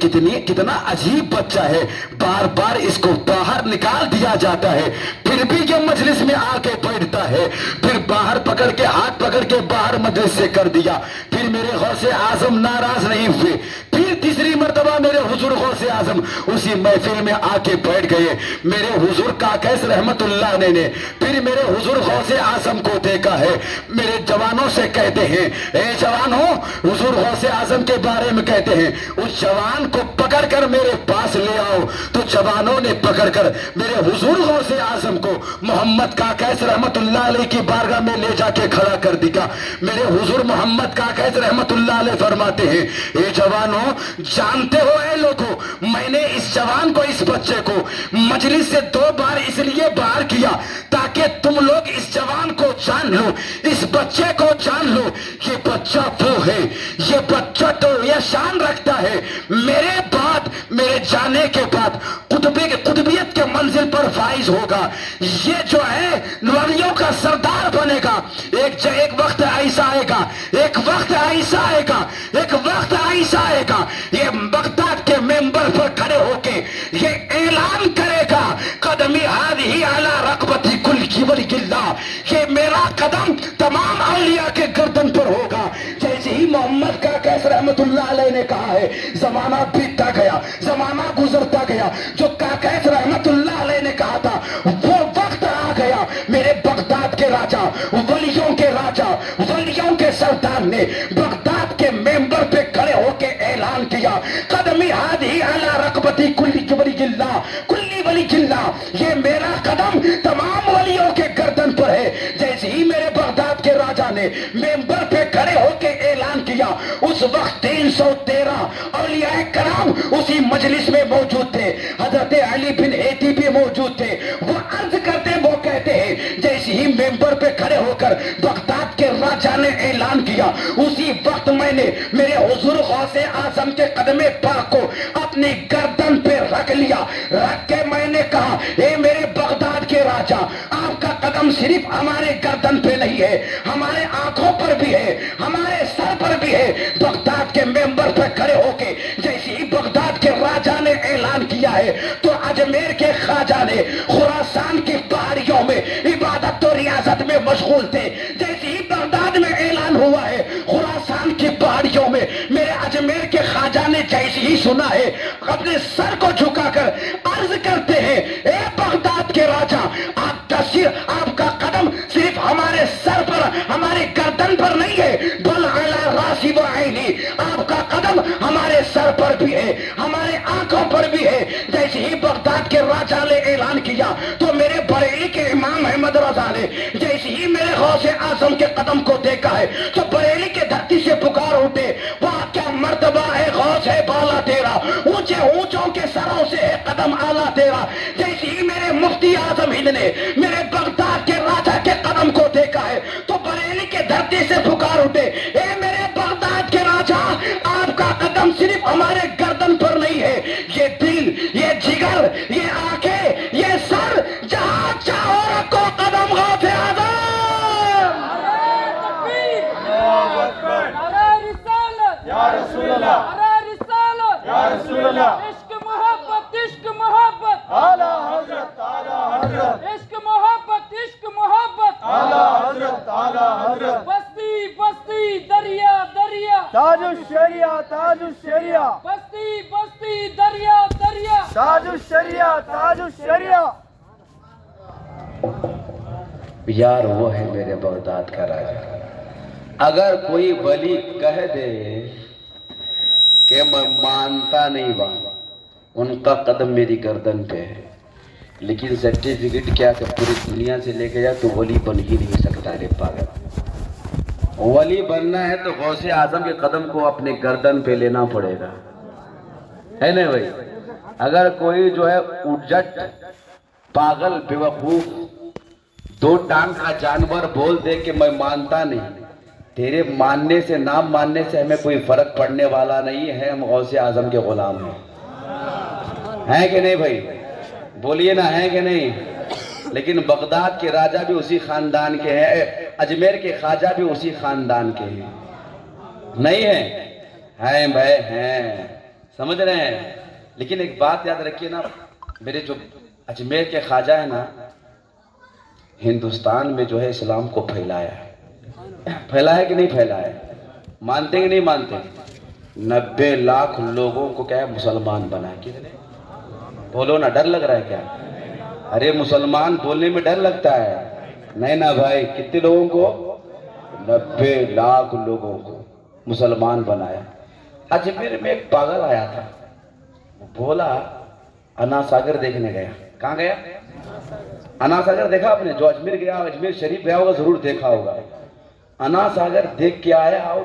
کتنا عجیب بچہ ہے, بار بار اس کو باہر نکال دیا جاتا ہے پھر بھی یہ مجلس میں آ کے بیٹھتا ہے. پھر باہر پکڑ کے ہاتھ پکڑ کے باہر مجلس سے کر دیا. پھر میرے غوث اعظم ناراض نہیں ہوئے, پھر تیسری مرتبہ میرے حضور غوث اعظم اسی محفل میں آ کے بیٹھ گئے. میرے حضور کاکیس رحمت اللہ علیہ نے پھر میرے حضور غوث اعظم کو دیکھا ہے. میرے جوانوں سے کہتے ہیں اے جوانوں حضور غوث اعظم کے بارے میں کہتے ہیں اس جوان کو پکڑ کر میرے پاس لے آؤ. تو جوانوں نے پکڑ کر میرے حضور غوث اعظم کو محمد کاکیس رحمت اللہ علیہ کی بارگاہ میں لے جا کے کھڑا کر دیا. میرے حضور محمد کاکیس رحمت اللہ علیہ فرماتے ہیں اے جوانوں جانتے ہو اے لوگوں میں نے اس جوان کو اس بچے کو مجلس سے 2 بار اس لیے باہر کیا تاکہ تم لوگ اس جوان کو جان لو, اس بچے کو جان لو. یہ بچہ وہ ہے, یہ بچہ تو یہ شان رکھتا ہے میرے بعد میرے جانے کے بعد قطبیت کے منزل پر فائز ہوگا. یہ جو ہے ولیوں کا سردار بنے گا. ایک وقت ایسا آئے گا, ایک وقت ایسا آئے گا, ایک وقت ایسا آئے گا یہ بغداد کے ممبر پر کھڑے ہو کے یہ اعلان کرے گا قدمی ہادی علی رقبتی کل کی ولی اللہ, یہ میرا قدم تمام اولیاء کے گردن پر ہوگا. جیسے ہی محمد کاکیس رحمت اللہ علیہ نے کہا ہے زمانہ بیتتا گیا, زمانہ گزرتا گیا. جو کاکیس رحمت اللہ علیہ نے کہا تھا وہ وقت آ گیا. میرے بغداد کے راجہ, ولیوں کے راجہ, ولیوں کے سردار نے بغداد کے ممبر پہ کھڑے ہو کے اعلان کیا قدمی ہادی علی رقبتی کلی ولی اللہ, کلی ولی اللہ, یہ میرا قدم تمام ولیوں کے گردن پر ہے. جیسے ہی میرے بغداد کے راجہ نے ممبر پہ کھڑے ہو کے اعلان کیا اس وقت 313 اولیاء کرام اسی مجلس میں موجود تھے. حضرت علی بن ایتی بھی موجود تھے. وہ عرض کرتے وہ کہتے ہیں جیسے ہی ممبر پہ کھڑے ہو کر بغداد کے راجہ نے اعلان کیا اسی وقت میں نے میرے حضور غوث اعظم کے قدم پاک کو اپنی گردن پہ رکھ لیا. رکھ کے میں نے کہا اے میرے بغداد کے راجہ آپ کا قدم صرف ہمارے گردن پہ نہیں ہے, ہمارے آنکھوں پر بھی ہے, ہمارے سر پر بھی ہے. بغداد کے ممبر پہ کھڑے ہو کے جیسے ہی بغداد کے راجہ نے اعلان کیا ہے تو اجمیر کے خواجہ نے خراسان کی پہاڑیوں میں عبادت و ریاضت میں مشغول تھے. جیسے ہی بغداد میں اعلان ہوا ہے خراسان کی پہاڑیوں میں میرے اجمیر کے خواجہ نے جیسے ہی سنا ہے اپنے سر کو جھکا کر عرض کرتے ہیں اے بغداد کے راجہ آپ کا قدم صرف ہمارے سر پر ہمارے گردن پر نہیں ہے بل علی راسی و عینی, آپ کا قدم ہمارے سر پر بھی ہے, ہمارے آنکھوں پر بھی ہے. جیسے ہی بغداد کے راجہ نے اعلان کیا تو میرے بریلی کے امام احمد رضا نے جیسے ہی میرے غوث اعظم کے قدم کو دیکھا ہے تو بریلی کے دھرتی سے پکار اٹھے واہ کیا مرتبہ ہے غوث ہے بالا تیرا, اونچے اونچوں کے سروں سے ہے قدم آلہ تیرا. جیسے ہی میرے مفتی اعظم ہند نے میرے بغداد کے راجہ کے قدم کو دیکھا ہے تو بریلی کے دھرتی سے پکار اٹھے اے میرے بغداد کے راجہ آپ کا قدم صرف ہمارے گردن پر نہیں ہے, یہ دل, یہ جگر, یہ آنکھیں, یہ سر, جہاں چاہو رکھو قدم غوث اعظم. یا رسول اللہ, یا رسول اللہ, عشق محبت, عشق محبت, اعلی حضرت, اعلی حضرت, عشق محبت, عشق محبت, اعلی حضرت, اعلی حضرت, بستی بستی دریا دریا, تاج الشریعہ, تاج الشریعہ, بستی بستی دریا دریا, تاج الشریعہ, تاج الشریعہ. یار وہ ہے میرے بغداد کا راجہ. اگر کوئی ولی کہہ دے کہ میں مانتا نہیں ان کا قدم میری گردن پہ ہے، لیکن سرٹیفکیٹ کیا کہ پوری دنیا سے لے کے جا تو ولی بن ہی نہیں سکتا رے پاگل۔ ولی بننا ہے تو غوث اعظم کے قدم کو اپنے گردن پہ لینا پڑے گا، ہے نا بھائی؟ اگر کوئی جو ہے اجٹ پاگل بیوقوف دو ٹانگ کا جانور بول دے کہ میں مانتا نہیں، تیرے ماننے سے نہ ماننے سے ہمیں کوئی فرق پڑنے والا نہیں ہے، ہم غوث اعظم کے غلام ہیں کہ نہیں بھائی؟ بولیے نا، ہیں کہ نہیں؟ لیکن بغداد کے راجہ بھی اسی خاندان کے ہیں، اجمیر کے خواجہ بھی اسی خاندان کے ہیں، نہیں ہیں بھائی، ہیں، سمجھ رہے ہیں؟ لیکن ایک بات یاد رکھیے نا، میرے جو اجمیر کے خواجہ ہیں نا، ہندوستان میں جو ہے اسلام کو پھیلایا ہے کہ نہیں پھیلایا ہے؟ مانتے کہ نہیں مانتے؟ 90 لاکھ لوگوں کو کیا ہے مسلمان بنایا، کتنے؟ بولو نا، ڈر لگ رہا ہے کیا؟ ارے مسلمان بولنے میں ڈر لگتا ہے، نہیں نا بھائی؟ کتنے لوگوں کو؟ 90 لاکھ لوگوں کو مسلمان بنایا۔ اجمیر میں ایک پاگل آیا تھا، بولا انا ساگر دیکھنے گیا۔ کہاں گیا؟ انا ساگر دیکھا آپ نے؟ جو اجمیر گیا، اجمیر شریف گیا ہوگا، ضرور دیکھا ہوگا۔ انا ساگر دیکھ کے آیا اور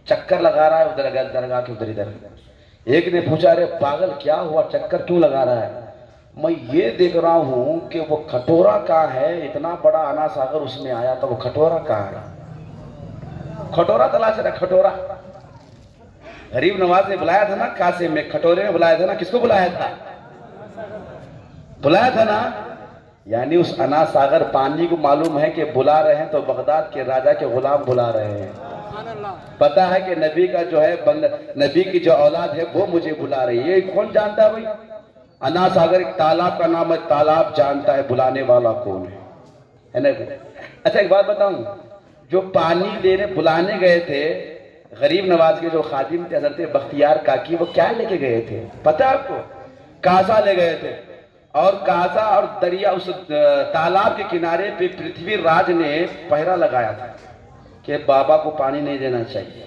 چکر لگا رہا ہے ادھر درگاہ کے ادھر۔ ایک نے پوچھا، ارے پاگل کیا ہوا، چکر کیوں لگا رہا ہے؟ میں یہ دیکھ رہا ہوں کہ وہ کھٹورا کہاں ہے، اتنا بڑا انا ساگر اس میں آیا تھا، وہ کھٹورا کہاں ہے؟ کھٹورا تلاش رہا، کھٹورا۔ غریب نواز نے بلایا تھا نا کاسے میں، کھٹورے میں بلایا تھا نا، کس کو بلایا تھا؟ بلایا تھا نا، یعنی اس انا ساگر پانی کو معلوم ہے کہ بلا رہے ہیں تو بغداد کے راجہ کے غلام بلا رہے ہیں، پتا ہے کہ نبی کا جو ہے نبی کی جو اولاد ہے وہ مجھے بلا رہی ہے۔ یہ کون جانتا ہے بھائی؟ انا ساگر ایک تالاب کا نام ہے، تالاب جانتا ہے بلانے والا کون ہے نا؟ اچھا ایک بات بتاؤں، جو پانی دینے بلانے گئے تھے غریب نواز کے جو خادم تھے حضرت بختیار کاکی، وہ کیا لے کے گئے تھے پتہ ہے آپ کو؟ کاسا لے گئے تھے، اور کاسا اور دریا اس تالاب کے کنارے پہ پرتھوی راج نے پہرا لگایا تھا کہ بابا کو پانی نہیں دینا چاہیے۔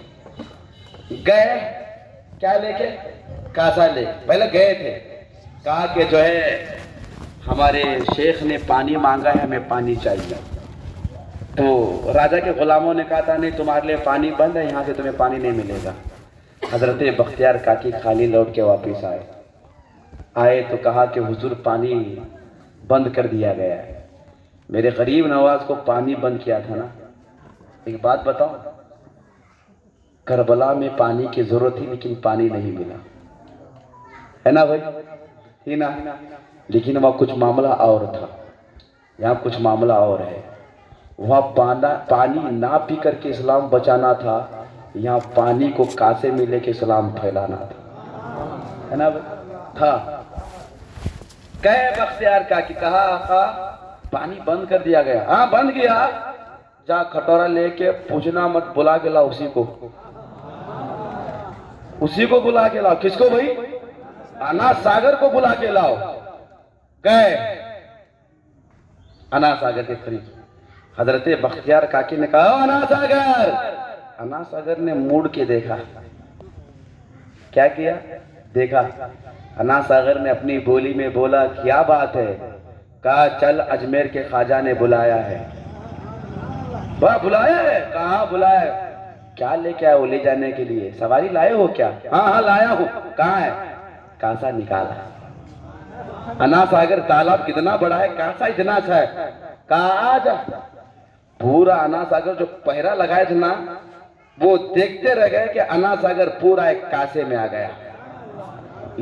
گئے کیا لے کے؟ کاسا لے، پہلے گئے تھے، کہا کہ جو ہے ہمارے شیخ نے پانی مانگا ہے، ہمیں پانی چاہیے۔ تو راجہ کے غلاموں نے کہا تھا نہیں تمہارے لیے پانی بند ہے، یہاں سے تمہیں پانی نہیں ملے گا۔ حضرت بختیار کاکی خالی لوٹ کے واپس آئے تو کہا کہ حضور پانی بند کر دیا گیا ہے۔ میرے غریب نواز کو پانی بند کیا تھا نا۔ ایک بات بتاؤ، کربلا میں پانی کی ضرورت تھی لیکن پانی نہیں ملا، ہے نا بھائی؟ ہی نا؟ لیکن وہاں کچھ معاملہ اور تھا، یہاں کچھ معاملہ اور ہے۔ وہاں پانی نہ پی کر کے اسلام بچانا تھا، یہاں پانی کو کاسے میں لے کے اسلام پھیلانا تھا، ہے نا بھائی؟ تھا کہے بختیار کا کہ کہا آقا پانی بند کر دیا گیا۔ ہاں بند کیا، جا کھٹورا لے کے پوچھنا مت، بلا کے لاؤ اسی کو بلا کے لاؤ۔ کس کو بھائی؟ انا ساگر کو بلا کے لاؤ۔ گئے انا ساگر کے قریب، حضرت بختیار کاکی نے کہا انا ساگر۔ انا ساگر نے موڑ کے دیکھا، کیا کیا؟ دیکھا۔ انا ساگر نے اپنی بولی میں بولا کیا بات ہے؟ کہا چل اجمیر کے خواجہ نے بلایا ہے۔ بلایا ہے؟ کہاں بلایا ہے؟ کیا لے کے آئے وہ لے جانے کے لیے؟ سواری لائے ہو کیا؟ ہاں لایا ہوں۔ کہاں ہے؟ کاسا نکالا۔ انا ساگر تالاب کتنا بڑا ہے، کاسا اتنا اچھا ہے۔ کہا آجا۔ پورا انا ساگر جو پہرا لگائے تھے نا، وہ دیکھتے رہ گئے کہ انا ساگر پورا ایک کاسے میں آ گیا۔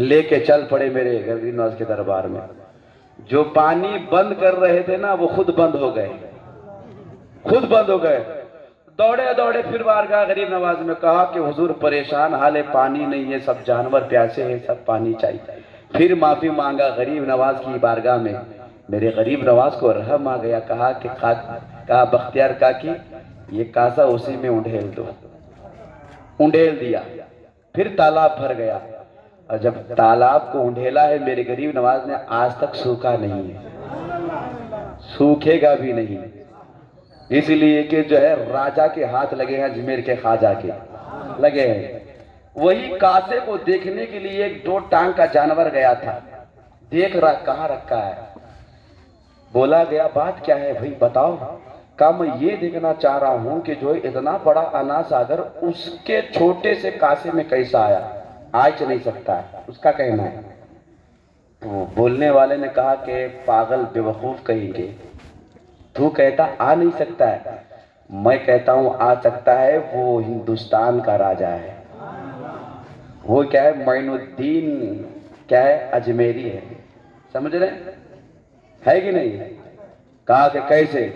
لے کے چل پڑے میرے غریب نواز کے دربار میں۔ جو پانی بند کر رہے تھے نا وہ خود بند ہو گئے، دوڑے پھر بارگاہ غریب نواز میں کہا کہ حضور پریشان حال ہے، پانی نہیں ہے، سب جانور پیاسے ہیں، سب پانی چاہیے۔ پھر معافی مانگا غریب نواز کی بارگاہ میں۔ میرے غریب نواز کو رحم آ گیا، کہا بختیار کاکی یہ کاسا اسی میں انڈھیل دو۔ انڈھیل دیا، پھر تالاب بھر گیا، اور جب تالاب کو انڈھیلا ہے میرے غریب نواز نے، آج تک سوکھا نہیں ہے، سوکھے گا بھی نہیں، اس لیے کہ جو ہے راجہ کے ہاتھ لگے ہیں، اجمیر کے خواجہ کے لگے ہیں۔ وہی کاسے کو دیکھنے کے لیے ایک 2 ٹانگ کا جانور گیا تھا. دیکھ رہا کہاں رکھا ہے. بولا گیا بات کیا ہے بھائی بتاؤ. کہا میں یہ دیکھنا چاہ رہا ہوں کہ جو اتنا بڑا انا ساگر اس کے چھوٹے سے کاسے میں کیسا آیا. آج نہیں سکتا ہے اس کا کہنا ہے. تو بولنے والے نے کہا کہ پاگل بے وقوف کہیں گے, تو کہتا آ نہیں سکتا ہے. میں کہتا ہوں آ سکتا ہے. وہ ہندوستان کا راجا ہے. وہ کیا ہے معین الدین کیا ہے اجمیری ہے. سمجھ رہے ہیں ہے کہ نہیں. کہا کہ کیسے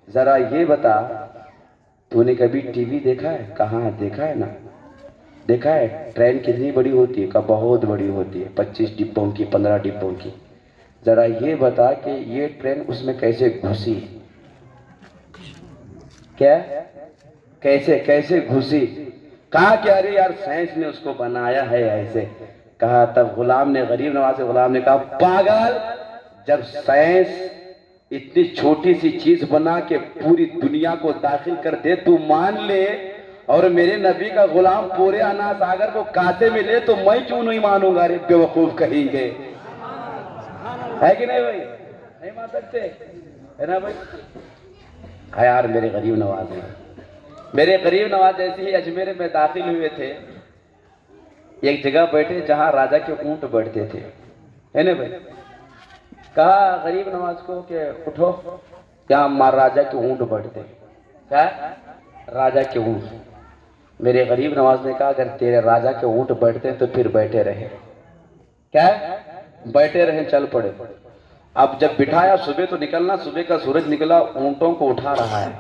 ذرا یہ بتا تو نے کبھی ٹی وی دیکھا ہے. کہاں دیکھا ہے نا. دیکھا ہے ٹرین کتنی بڑی ہوتی ہے. کہا بہت بڑی ہوتی ہے 25 ڈبوں کی 15 ڈبوں کی. ذرا یہ بتا کہ یہ ٹرین اس میں کیسے گھسی. کیا کیسے گھسی. کہا کہ ارے یار سائنس نے اس کو بنایا ہے ایسے. کہا تب غلام نے غریب نواز غلام نے کہا پاگل جب سائنس اتنی چھوٹی سی چیز بنا کے پوری دنیا کو داخل کر دے تو مان لے, اور میرے نبی کا غلام پورے انا ساگر کو کاسے میں لے تو میں کیوں نہیں مانوں گا. بے وقوف کہیں گے ہے کہ نہیں بھائی. نہیں مان سکتے ہے نا بھائی. ہے یار میرے غریب نواز ہیں. میرے غریب نواز ایسے ہی اجمیر میں داخل ہوئے تھے. ایک جگہ بیٹھے جہاں راجا کے اونٹ بیٹھتے تھے ہے نا بھائی. کہا غریب نواز کو کہ اٹھو یہاں راجا کے اونٹ بیٹھتے. کیا راجا کے اونٹ. میرے غریب نواز نے کہا اگر تیرے راجا کے اونٹ بیٹھتے تو پھر بیٹھے رہے. کیا بیٹھے رہے چل پڑے. اب جب بٹھایا صبح تو نکلنا, صبح کا سورج نکلا, اونٹوں کو اٹھا رہا ہے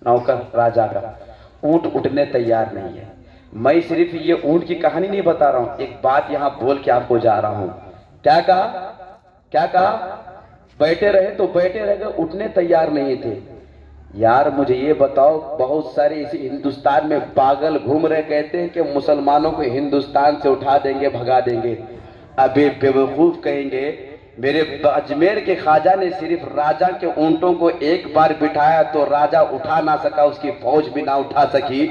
نوکر راجا کا. اونٹ اٹھنے تیار نہیں ہے. میں صرف یہ اونٹ کی کہانی نہیں بتا رہا ہوں, ایک بات یہاں بول کے آپ کو جا رہا ہوں. کیا کہا بیٹھے رہے تو بیٹھے رہ گئے, اٹھنے تیار نہیں تھے. یار مجھے یہ بتاؤ بہت سارے اسی ہندوستان میں پاگل گھوم رہے کہتے ہیں کہ مسلمانوں کو ہندوستان سے اٹھا دیں گے بھگا دیں گے. ابھی بے وقوف کہیں گے. میرے اجمیر کے خواجہ نے صرف راجا کے اونٹوں کو ایک بار بٹھایا تو راجا اٹھا نہ سکا, اس کی فوج بھی نہ اٹھا سکی.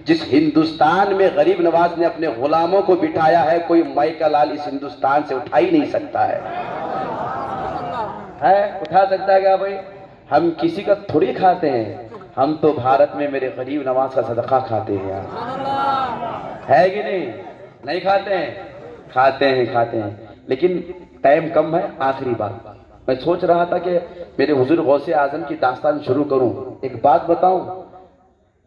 جس ہندوستان میں غریب نواز نے اپنے غلاموں کو بٹھایا ہے کوئی مائی کا لال اس ہندوستان سے اٹھا ہی نہیں سکتا ہے. اٹھا سکتا ہے کیا بھائی. ہم کسی کا تھوڑی کھاتے ہیں, ہم تو بھارت میں میرے غریب نواز کا صدقہ کھاتے ہیں یار. ہے کہ نہیں کھاتے ہیں. کھاتے ہیں لیکن ٹائم کم ہے. آخری بات میں سوچ رہا تھا کہ میرے حضور غوث اعظم کی داستان شروع کروں. ایک بات بتاؤں,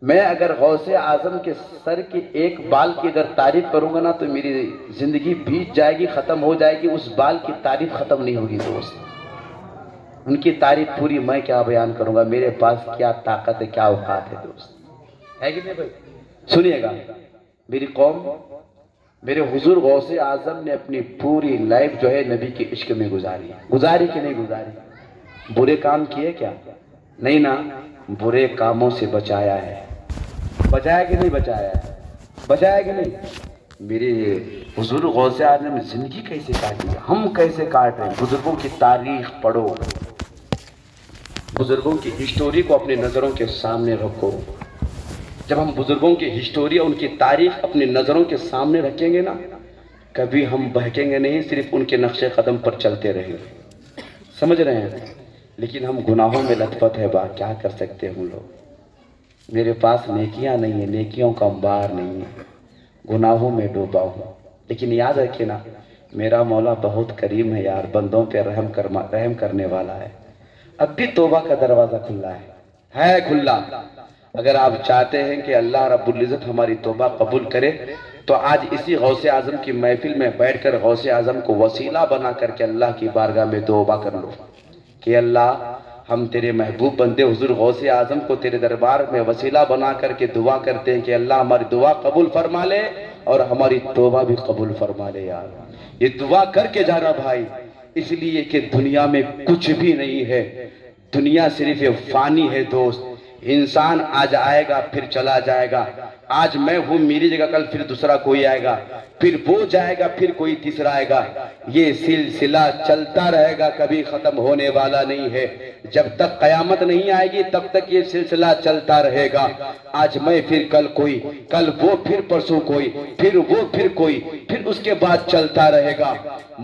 میں اگر غوث اعظم کے سر کی ایک بال کی اگر تعریف کروں گا نا تو میری زندگی بیت جائے گی, ختم ہو جائے گی. اس بال کی تعریف ختم نہیں ہوگی دوست. ان کی تعریف پوری میں کیا بیان کروں گا. میرے پاس کیا طاقت ہے, کیا اوقات ہے دوست. ہے کہ نہیں بھائی. سنیے گا میری قوم, میرے حضور غوث اعظم نے اپنی پوری لائف جو ہے نبی کے عشق میں گزاری کہ نہیں گزاری. برے کام کیے کیا نہیں نا, برے کاموں سے بچایا ہے. بچایا کہ نہیں بچایا کہ نہیں. میرے حضور غوث اعظم نے زندگی کیسے کاٹی, ہم کیسے کاٹ رہے ہیں. بزرگوں کی تاریخ پڑھو, بزرگوں کی ہسٹوری کو اپنے نظروں کے سامنے رکھو. جب ہم بزرگوں کی ہسٹوری اور ان کی تاریخ اپنی نظروں کے سامنے رکھیں گے نا کبھی ہم بہکیں گے نہیں, صرف ان کے نقش قدم پر چلتے رہیں گے. سمجھ رہے ہیں. لیکن ہم گناہوں میں لت پت ہے کیا کر سکتے ہیں ہم لوگ. میرے پاس نیکیاں نہیں ہیں, نیکیوں کا انبار نہیں ہے, گناہوں میں ڈوبا ہوں. لیکن یاد رکھیں نا میرا مولا بہت کریم ہے یار, بندوں پہ رحم کرنے والا ہے. اب بھی توبہ کا دروازہ کھلا ہے کھلا. اگر آپ چاہتے ہیں کہ اللہ رب العزت ہماری توبہ قبول کرے تو آج اسی غوث اعظم کی محفل میں بیٹھ کر غوث اعظم کو وسیلہ بنا کر کے اللہ کی بارگاہ میں توبہ کر لو کہ اللہ ہم تیرے محبوب بندے حضور غوث اعظم کو تیرے دربار میں وسیلہ بنا کر کے دعا کرتے ہیں کہ اللہ ہماری دعا قبول فرما لے اور ہماری توبہ بھی قبول فرما لے. یار یہ دعا کر کے جانا بھائی, اس لیے کہ دنیا میں کچھ بھی نہیں ہے. دنیا صرف یہ فانی ہے دوست. انسان آج آئے گا پھر چلا جائے گا. آج میں ہوں میری جگہ کل پھر دوسرا کوئی آئے گا, پھر وہ جائے گا پھر کوئی تیسرا آئے گا. یہ سلسلہ چلتا رہے گا, کبھی ختم ہونے والا نہیں ہے. جب تک قیامت نہیں آئے گی تب تک یہ سلسلہ چلتا رہے گا. آج میں پھر کل کوئی, کل وہ پھر پرسوں کوئی, پھر وہ پھر کوئی, پھر اس کے بعد چلتا رہے گا.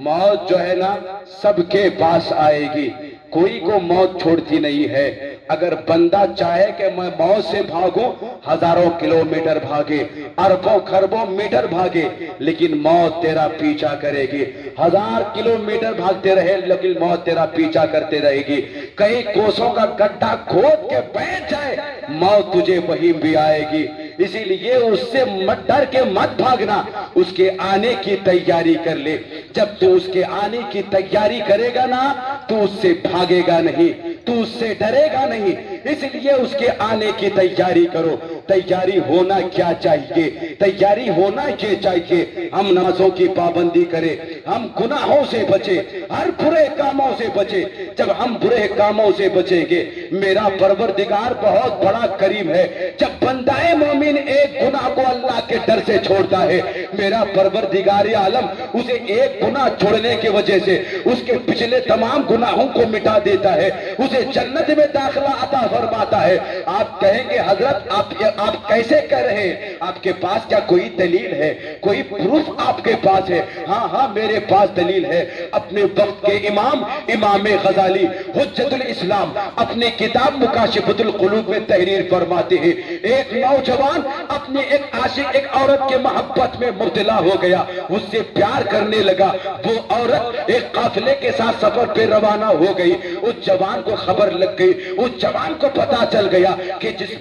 موت جو ہے نا سب کے پاس آئے گی, کوئی کو موت چھوڑتی نہیں ہے. اگر بندہ چاہے کہ میں موت سے بھاگوں, ہزاروں کلومیٹر بھاگے, اربوں خربوں میٹر بھاگے, لیکن موت تیرا پیچھا کرے گی. 1000 کلومیٹر بھاگتے رہے لیکن موت تیرا پیچھا کرتے رہے گی. کئی کوسوں کا گڈھا کھود کے بیٹھ جائے, موت تجھے وہیں بھی آئے گی. اسی لیے اس سے مت ڈر کے مت بھاگنا, اس کے آنے کی تیاری کر لے. جب تو اس کے آنے کی تیاری کرے گا نا تو اس سے بھاگے گا نہیں, تو اس سے ڈرے گا نہیں. اس لیے اس کے آنے کی تیاری کرو. تیاری ہونا کیا چاہیے, تیاری ہونا کیا چاہیے, ہم نمازوں کی پابندی کریں, ہم گناہوں سے بچے, ہر برے کاموں سے بچے. جب ہم برے کاموں سے بچیں گے, میرا پروردگار بہت بڑا کریم ہے. جب بندہ مومن ایک گناہ کو اللہ کے ڈر سے چھوڑتا ہے, میرا پروردگار عالم اسے ایک گناہ چھوڑنے کی وجہ سے اس کے پچھلے تمام گناہوں کو مٹا دیتا ہے, اسے جنت میں داخلہ عطا فرماتا ہے. آپ کہیں گے حضرت آپ کیسے کہہ رہے ہیں, آپ کے پاس کیا کوئی دلیل ہے, کوئی پروف آپ کے پاس ہے؟ ہاں میرے پاس دلیل ہے. اپنے وقت کے امام غزالی حجت الاسلام اپنے کتاب مکاشفۃ القلوب میں تحریر فرماتے ہیں, ایک نوجوان اپنے ایک عاشق ایک عورت کے محبت میں مبتلا ہو گیا, اس سے پیار کرنے لگا. وہ عورت ایک قافلے کے ساتھ سفر پہ روانہ ہو گئی. اس جوان کو خبر لگ گئی, اس جوان کو پتا چل گیا کہ جس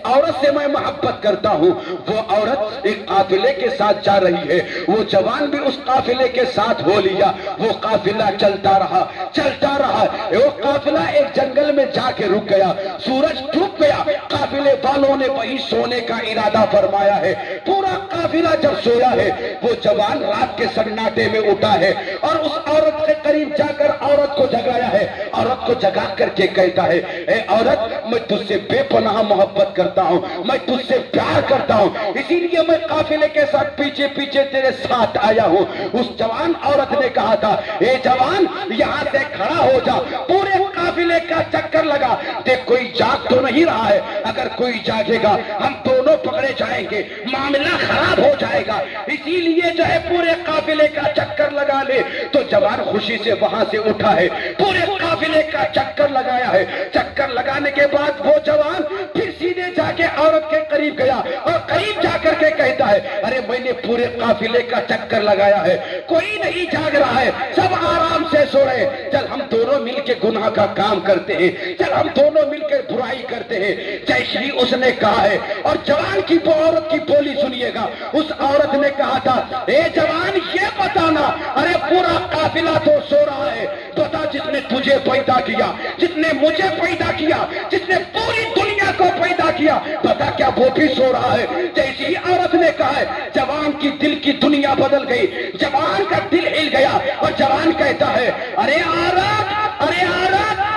عورت سے میں محبت کرتا ہوں وہ عورت ایک قافلے کے ساتھ جا رہی ہے. وہ جوان بھی اس قافلے کے ساتھ ہو لیا. وہ قافلہ چلتا رہا, وہ قافلہ ایک جنگل میں جا کے رک گیا. سورج ڈوب گیا, قافلے والوں نے وہی سونے کا ارادہ فرمایا ہے. پورا قافلہ جب سویا ہے, وہ جوان رات کے سناٹے میں اٹھا ہے اور اس عورت کے قریب جا کر عورت کو جگایا ہے. عورت کو جگا کر کے کہتا ہے, اے عورت میں تجھ سے بے پناہ محبت کرتا ہوں, میں تجھ سے پیار کرتا ہوں, اسی لیے میں قافلے کے ساتھ پیچھے پیچھے تیرے ساتھ آیا ہوں. اس جوان عورت نے کہا تھا, اے جوان یہاں سے کھڑا ہو جا, پورے قافلے کا چکر لگا, دیکھ کوئی جاگ تو نہیں رہا ہے, اگر کوئی جاگے گا ہم دونوں پکڑے جائیں گے, معاملہ خراب ہو جائے گا, اسی لیے جو ہے پورے قافلے کا چکر لگا لے. تو جوان خوشی سے وہاں سے اٹھا ہے, پورے قافلے کا چکر لگایا ہے. چکر لگانے کے بعد وہ جوان پھر سیدھے جا کے عورت کے قریب گیا اور قریب جا کر کے کہتا ہے, ارے میں نے پورے قافلے کا چکر لگایا ہے, کوئی نہیں جاگ رہا ہے, سب آرام سے سو رہے, چل ہم دونوں مل کے گناہ کا کام کرتے ہیں, چل ہم دونوں مل کے برائی کرتے ہیں. جیسے ہی اس نے کہا ہے, اور جوان کی عورت کی بولی سنیے گا, اس عورت نے کہا تھا, اے جوان یہ بتانا, ارے پورا قافلہ تو سو رہا ہے, بتا جس نے تجھے پیدا کیا, جس نے مجھے پیدا کیا, جس نے پوری دنیا کو پیدا کیا, بتا کیا وہ بھی سو رہا ہے؟ جیسی ہی عورت نے کہا ہے, جوان کی دل کی دنیا بدل گئی, جوان کا دل ہل گیا اور جوان کہتا ہے, ارے عورت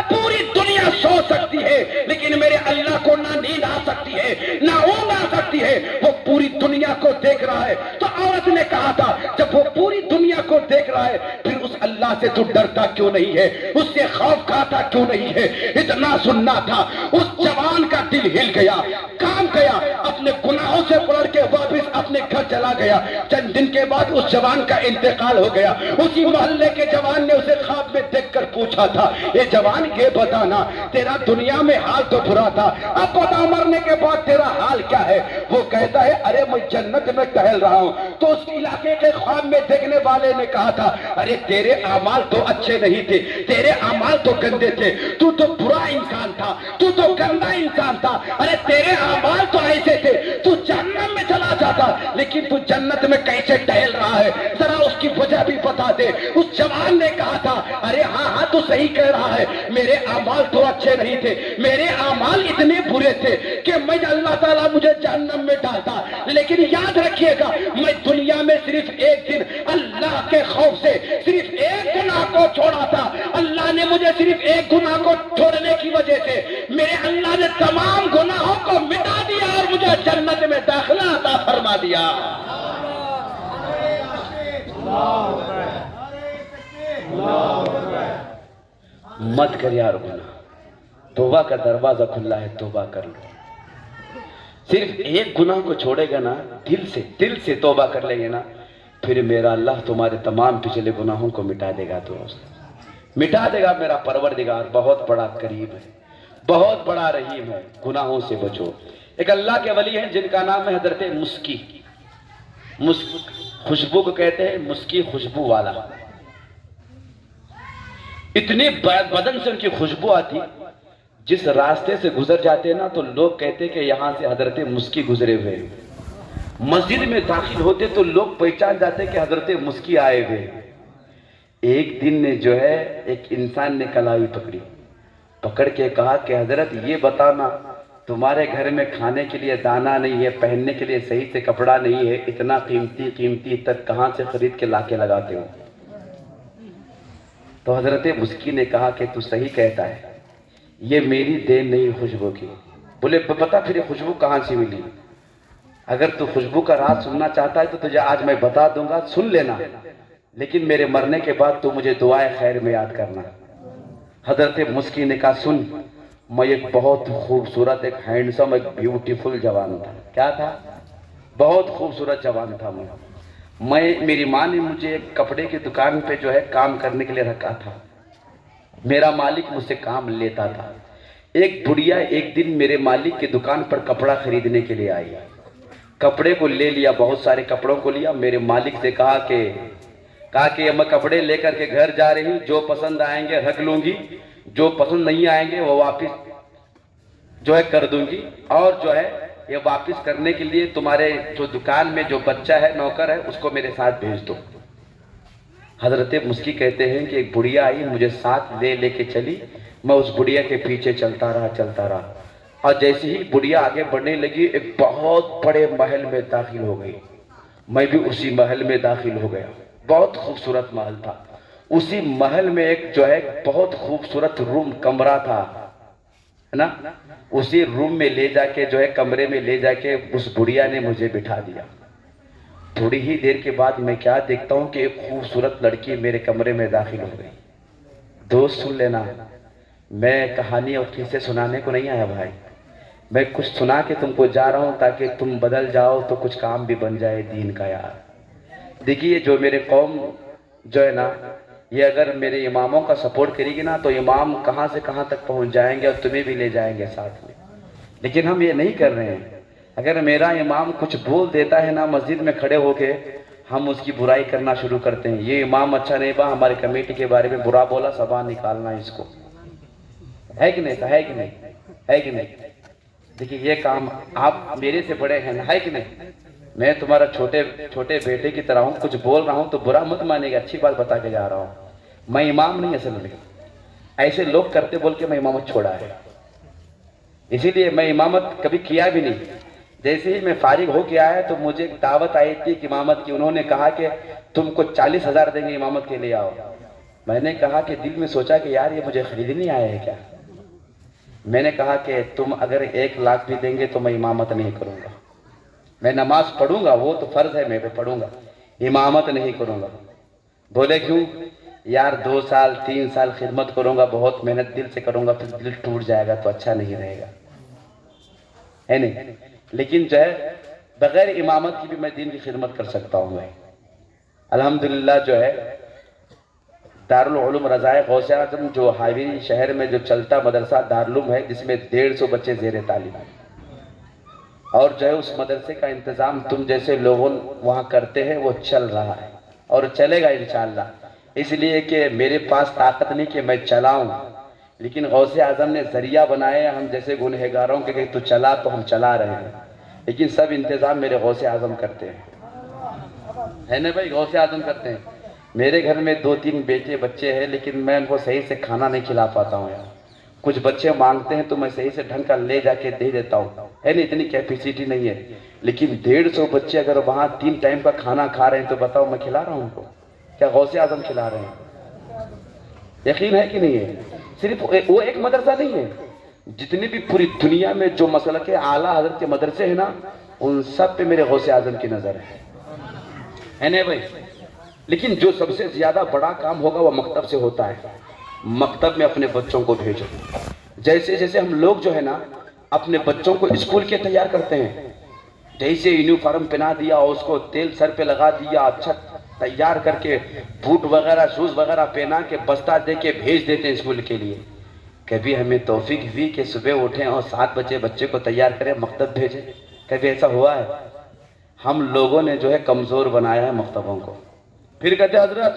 پوری دنیا سو سکتی ہے لیکن میرے اللہ کو نہ نیند آ سکتی ہے نہ اونگ آ سکتی ہے, وہ پوری دنیا کو دیکھ رہا ہے. تو عورت نے کہا تھا, جب وہ پوری دنیا کو دیکھ رہا ہے پھر اس اللہ سے تو ڈرتا کیوں نہیں ہے, اس سے خوف کھاتا کیوں نہیں ہے؟ اتنا سننا تھا. اس جوان کا دل ہل گیا, کام گیا, اپنے گناہوں سے پلٹ کے واپس اپنے گھر چلا گیا. چند دن کے بعد اس جوان کا انتقال ہو گیا. اسی محلے کے جوان نے اسے خواب میں دیکھ کر پوچھا تھا, یہ جوان یہ بتانا تیرا دنیا میں حال تو برا تھا, اب بتا مرنے کے بعد تیرا حال کیا ہے؟ وہ کہتا ہے, ارے میں جنت میں ٹہل رہا ہوں. تو اس علاقے کے خواب میں دیکھنے والے نے کہا تھا, ارے تیرے اعمال تو اچھے نہیں تھے, تیرے اعمال تو گندے تھے, تو برا انسان تھا, تو گندا انسان تھا, ارے تیرے اعمال تو ایسے تھے, تو جہنم میں چلا جاتا, لیکن تو جنت میں کیسے ٹہل رہا ہے, ذرا اس کی وجہ بھی بتا دے. اس جوان نے کہا تھا, ارے ہاں تو صحیح کہہ رہا ہے، میرے اعمال تو اچھے نہیں تھے، میرے اعمال اتنے برے تھے کہ میں اللہ تعالیٰ مجھے جہنم میں ڈالتا، لیکن یاد رکھیے گا میں دنیا میں صرف ایک دن اللہ کے خوف سے صرف ایک گناہ کو چھوڑا تھا، اللہ نے مجھے صرف ایک گناہ کو چھوڑنے کی وجہ سے میرے اللہ نے تمام گناہوں کو مٹا دیا اور مجھے جنت میں داخلہ عطا فرما دیا۔ مت کر یار گناہ، توبہ کا دروازہ کھلا ہے، توبہ کر لو۔ صرف ایک گناہ کو چھوڑے گا نا، دل سے توبہ کر لیں گے نا، پھر میرا اللہ تمہارے تمام پچھلے گناہوں کو مٹا دے گا، دوست مٹا دے گا۔ میرا پروردگار بہت بڑا قریب ہے، بہت بڑا رحیم ہے، گناہوں سے بچو۔ ایک اللہ کے ولی ہیں جن کا نام ہے حضرت مسکی، خوشبو کو کہتے ہیں مسکی، خوشبو والا۔ اتنی بدن سے ان کی خوشبو آتی، جس راستے سے گزر جاتے نا تو لوگ کہتے کہ یہاں سے حضرت مسکی گزرے ہوئے، مسجد میں داخل ہوتے تو لوگ پہچان جاتے کہ حضرت مسکی آئے ہوئے۔ ایک دن نے جو ہے ایک انسان نے کلاوی پکڑ کے کہا کہ حضرت یہ بتانا تمہارے گھر میں کھانے کے لیے دانا نہیں ہے، پہننے کے لیے صحیح سے کپڑا نہیں ہے، اتنا قیمتی تک کہاں سے خرید کے لا کے لگاتے ہو؟ تو حضرت مسکی نے کہا کہ تو صحیح کہتا ہے، یہ میری دین نہیں خوشبو کی۔ بولے پتا پھر یہ خوشبو کہاں سے ملی؟ اگر تو خوشبو کا راز سننا چاہتا ہے تو تجھے آج میں بتا دوں گا، سن لینا، لیکن میرے مرنے کے بعد تو مجھے دعائے خیر میں یاد کرنا۔ حضرت مسکی نے کہا سن، میں ایک بہت خوبصورت، ایک ہینڈسم، ایک بیوٹیفل جوان تھا۔ کیا تھا؟ بہت خوبصورت جوان تھا میری ماں نے مجھے ایک کپڑے کی دکان پہ جو ہے کام کرنے کے لیے رکھا تھا، میرا مالک مجھ سے کام لیتا تھا۔ ایک بڑھیا ایک دن میرے مالک کی دکان پر کپڑا خریدنے کے لیے آئی، کپڑے کو لے لیا، بہت سارے کپڑوں کو لیا، میرے مالک سے کہا کہ میں کپڑے لے کر کے گھر جا رہی ہوں، جو پسند آئیں گے رکھ لوں گی، جو پسند نہیں آئیں گے وہ واپس جو ہے کر دوں گی، اور جو ہے یہ واپس کرنے کے لیے تمہارے جو دکان میں جو بچہ ہے، نوکر ہے، اس کو میرے ساتھ بھیج دو۔ حضرت مسکی کہتے ہیں کہ ایک بڑھیا آئی، مجھے ساتھ لے کے چلی، میں اس بڑھیا کے پیچھے چلتا رہا، اور جیسے ہی بڑھیا آگے بڑھنے لگی ایک بہت بڑے محل میں داخل ہو گئی، میں بھی اسی محل میں داخل ہو گیا۔ بہت خوبصورت محل تھا، اسی محل میں ایک جو ہے بہت خوبصورت روم، کمرہ تھا نا، اسی روم میں لے جا کے جو ہے کمرے میں لے جا کے اس بڑھیا نے مجھے بٹھا دیا۔ تھوڑی ہی دیر کے بعد میں کیا دیکھتا ہوں کہ ایک خوبصورت لڑکی میرے کمرے میں داخل ہو گئی۔ دوست سن لینا، میں کہانی اور قصے سنانے کو نہیں آیا بھائی، میں کچھ سنا کے تم کو جا رہا ہوں تاکہ تم بدل جاؤ تو کچھ کام بھی بن جائے دین کا۔ یار دیکھیے، جو میرے قوم جو ہے نا، یہ اگر میرے اماموں کا سپورٹ کرے گی نا تو امام کہاں سے کہاں تک پہنچ جائیں گے اور تمہیں بھی لے جائیں گے ساتھ میں، لیکن ہم یہ نہیں کر رہے ہیں۔ اگر میرا امام کچھ بول دیتا ہے نا مسجد میں کھڑے ہو کے، ہم اس کی برائی کرنا شروع کرتے ہیں، یہ امام اچھا نہیں با، ہماری کمیٹی کے بارے میں برا بولا، سبا نکالنا اس کو، ہے کہ نہیں؟ ہے کہ نہیں؟ ہے کہ نہیں؟ دیکھیے یہ کام آپ میرے سے بڑے ہیں، ہے کہ نہیں؟ میں تمہارا چھوٹے بیٹے کی طرح ہوں، کچھ بول رہا ہوں تو برا مت مانے گا، اچھی بات بتا کے جا رہا ہوں۔ میں امام نہیں، اصل میں ایسے لوگ کرتے بول کے میں امامت چھوڑا ہے، اسی لیے میں امامت کبھی کیا بھی نہیں۔ جیسے ہی میں فارغ ہو کے آیا تو مجھے ایک دعوت آئی تھی کہ امامت کی، انہوں نے کہا کہ تم کو 40,000 دیں گے امامت کے لیے آؤ۔ میں نے کہا کہ دل میں سوچا کہ یار یہ مجھے خریدنے آیا ہے کیا؟ میں نے کہا کہ تم اگر 1 لاکھ بھی دیں گے تو میں امامت نہیں کروں گا، میں نماز پڑھوں گا، وہ تو فرض ہے میں پڑھوں گا، امامت نہیں کروں گا۔ بولے کیوں؟ یار 2 سال 3 سال خدمت کروں گا، بہت محنت دل سے کروں گا، پھر دل ٹوٹ جائے گا تو اچھا نہیں رہے گا، ہے نہیں؟ لیکن جو ہے بغیر امامت کی بھی میں دین کی خدمت کر سکتا ہوں۔ میں الحمدللہ جو ہے دارالعلوم رضائے غوث اعظم جو حاوی شہر میں جو چلتا مدرسہ دارالعلوم ہے، جس میں 150 بچے زیر تعلیم ہیں، اور جو ہے اس مدرسے کا انتظام تم جیسے لوگوں وہاں کرتے ہیں، وہ چل رہا ہے اور چلے گا انشاءاللہ۔ اس لیے کہ میرے پاس طاقت نہیں کہ میں چلاؤں، لیکن غوث اعظم نے ذریعہ بنائے ہم جیسے گنہگاروں کے کہ تو چلا، تو ہم چلا رہے ہیں، لیکن سب انتظام میرے غوث اعظم کرتے ہیں، ہے نا بھائی؟ غوث اعظم کرتے ہیں۔ میرے گھر میں 2-3 بیٹے بچے ہیں، لیکن میں ان کو صحیح سے کھانا نہیں کھلا پاتا ہوں یار. کچھ بچے مانگتے ہیں تو میں صحیح سے ڈھنگ کا لے جا کے دے دیتا ہوں، ہے نہیں اتنی کیپیسٹی نہیں ہے. لیکن 150 بچے اگر وہاں 3 ٹائم کا کھانا کھا رہے ہیں تو بتاؤ میں کھلا رہا ہوں ان کو؟ کیا غوث اعظم کھلا رہے ہیں؟ یقین ہے کہ نہیں ہے؟ صرف وہ ایک مدرسہ نہیں ہے، جتنے بھی پوری دنیا میں جو مسلک اعلیٰ حضرت کے مدرسے ہیں نا، ان سب پہ میرے غوث اعظم کی نظر ہے نہیں بھائی؟ لیکن جو سب سے زیادہ بڑا کام ہوگا وہ مکتب سے ہوتا ہے. مکتب میں اپنے بچوں کو بھیجو. جیسے جیسے ہم لوگ جو ہے نا اپنے بچوں کو اسکول کے تیار کرتے ہیں، جیسے یونیفارم پہنا دیا اور اس کو تیل سر پہ لگا دیا، اچھا تیار کر کے بوٹ وغیرہ شوز وغیرہ پہنا کے بستہ دے کے بھیج دیتے ہیں اسکول کے لیے. کبھی ہمیں توفیق ہوئی کہ صبح اٹھیں اور 7 بجے بچے کو تیار کریں مکتب بھیجیں؟ کبھی ایسا ہوا ہے؟ ہم لوگوں نے جو ہے کمزور بنایا ہے مکتبوں کو. پھر کہتے ہیں حضرت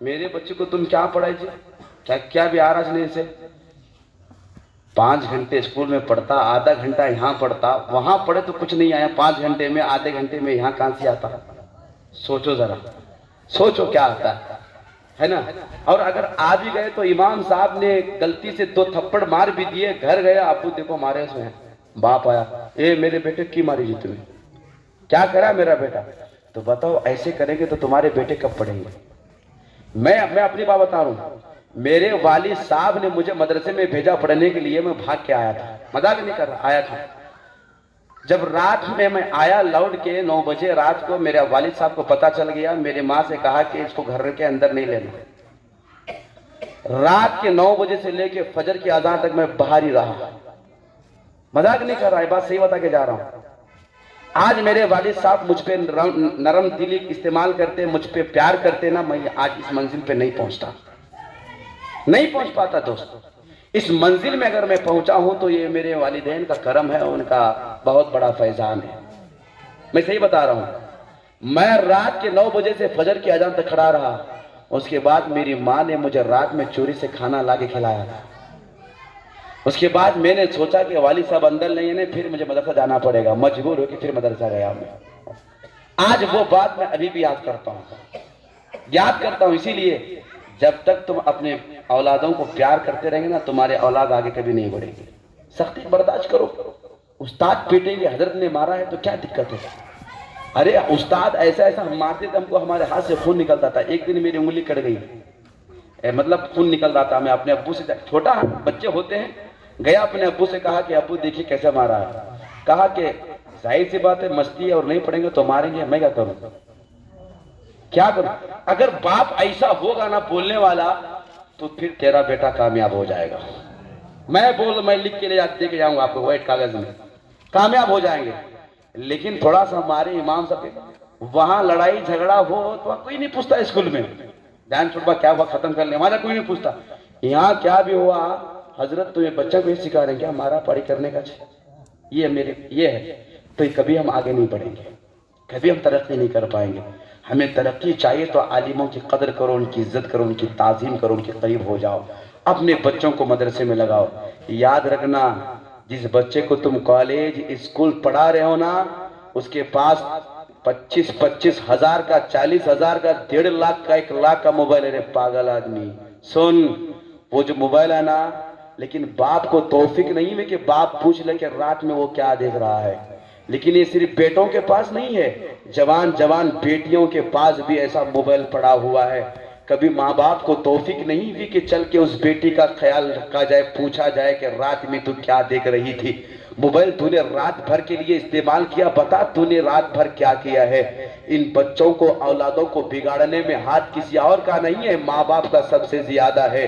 میرے بچے کو تم کیا پڑھائی جی، کیا بھی آ رہا نہیں سے 5 گھنٹے اسکول میں پڑھتا، آدھا گھنٹہ یہاں پڑھتا، وہاں پڑھے تو کچھ نہیں آیا، 5 گھنٹے میں آدھے گھنٹے میں یہاں کہاں سے آتا؟ سوچو ذرا، سوچو کیا آتا ہے نا. اور اگر آ بھی گئے تو امام صاحب نے غلطی سے 2 تھپڑ مار بھی دیے، گھر گیا ابو دیکھو مارے اس میں، باپ آیا اے میرے بیٹے کی ماری جی تمہیں، کیا کرا میرا بیٹا؟ تو بتاؤ ایسے کریں گے تو تمہارے بیٹے کب پڑھیں گے؟ میں اپنی بات بتا رہا ہوں. میرے والد صاحب نے مجھے مدرسے میں بھیجا پڑھنے کے لیے، میں بھاگ کے آیا تھا، مذاق نہیں کر رہا، آیا تھا. جب رات میں آیا لوٹ کے 9 بجے رات کو، میرے والد صاحب کو پتا چل گیا. میرے ماں سے کہا کہ اس کو گھر کے اندر نہیں لینا. رات کے 9 بجے سے لے کے فجر کی اذان تک میں باہر ہی رہا، مذاق نہیں کر رہا، یہ بات صحیح بتا کے جا رہا ہوں. آج میرے والد صاحب مجھ پہ نرم دلی استعمال کرتے، مجھ پہ پیار کرتے نا، میں آج اس منزل پہ نہیں پہنچ پاتا دوست. اس منزل میں اگر میں پہنچا ہوں تو یہ میرے والدین کا کرم ہے، ان کا بہت بڑا فیضان ہے. میں صحیح بتا رہا ہوں. میں رات کے 9 بجے سے فجر کی اذان تک کھڑا رہا. اس کے بعد میری ماں نے مجھے رات میں چوری سے کھانا لا کے کھلایا. اس کے بعد میں نے سوچا کہ والد صاحب اندر نہیں ہے، پھر مجھے مدرسہ جانا پڑے گا، مجبور ہو کے پھر مدرسہ گیا میں. آج وہ بات میں ابھی بھی یاد کرتا ہوں. اسی لیے جب تک تم اپنے اولادوں کو پیار کرتے رہیں گے نا، تمہارے اولاد آگے کبھی نہیں بڑھیں گے. سختی برداشت کرو. استاد پیٹیں گے، حضرت نے مارا ہے تو کیا دقت ہے؟ ارے استاد ایسا ہم مارتے تھے، ہم کو ہمارے ہاتھ سے خون نکلتا تھا. ایک دن میری انگلی کٹ گئی، مطلب خون نکل رہا تھا. میں اپنے ابو سے، چھوٹا بچے ہوتے ہیں، گیا اپنے ابو سے کہا کہ ابو دیکھیے کیسے مارا ہے. کہا کہ ظاہر سی بات ہے مستی ہے اور نہیں پڑھیں گے تو ماریں گے، میں کیا کروں؟ اگر باپ ایسا ہوگا نا بولنے والا تو پھر تیرا بیٹا کامیاب ہو جائے گا. میں لکھ کے دے کے جاؤں گا آپ کو وائٹ کاغذ میں، کامیاب ہو جائیں گے. لیکن تھوڑا سا ہمارے امام صاحب وہاں لڑائی جھگڑا ہو تو کوئی نہیں پوچھتا. اسکول میں دھیان چھوڑا کیا ہوا ختم کر لیں، ہمارا کوئی نہیں پوچھتا. یہاں کیا بھی ہوا حضرت تمہیں بچہ کو یہ سکھا رہے ہیں کیا مارا پاڑی کرنے کا؟ یہ ہے تو کبھی ہم آگے نہیں بڑھیں گے، کبھی ہم ترقی نہیں کر پائیں گے. ہمیں ترقی چاہیے تو عالموں کی قدر کرو، ان کی عزت کرو، ان کی تعظیم کرو، ان کے قریب ہو جاؤ. اپنے بچوں کو مدرسے میں لگاؤ. یاد رکھنا جس بچے کو تم کالج اسکول پڑھا رہے ہو نا، اس کے پاس 25 ہزار کا، 40 ہزار کا، 1.5 لاکھ کا، 1 لاکھ کا موبائل ہے. پاگل آدمی سن، وہ جو موبائل ہے نا، لیکن باپ کو توفیق نہیں ہے کہ باپ پوچھ لے کہ رات میں وہ کیا دیکھ رہا ہے. لیکن یہ صرف بیٹوں کے پاس نہیں ہے، جوان بیٹیوں کے پاس بھی ایسا موبائل پڑا ہوا ہے. کبھی ماں باپ کو توفیق نہیں ہوئی کہ چل کے اس بیٹی کا خیال رکھا جائے، پوچھا جائے کہ رات میں تو کیا دیکھ رہی تھی؟ موبائل تو نے رات بھر کے لیے استعمال کیا، بتا تو نے رات بھر کیا کیا ہے؟ ان بچوں کو، اولادوں کو بگاڑنے میں ہاتھ کسی اور کا نہیں ہے، ماں باپ کا سب سے زیادہ ہے.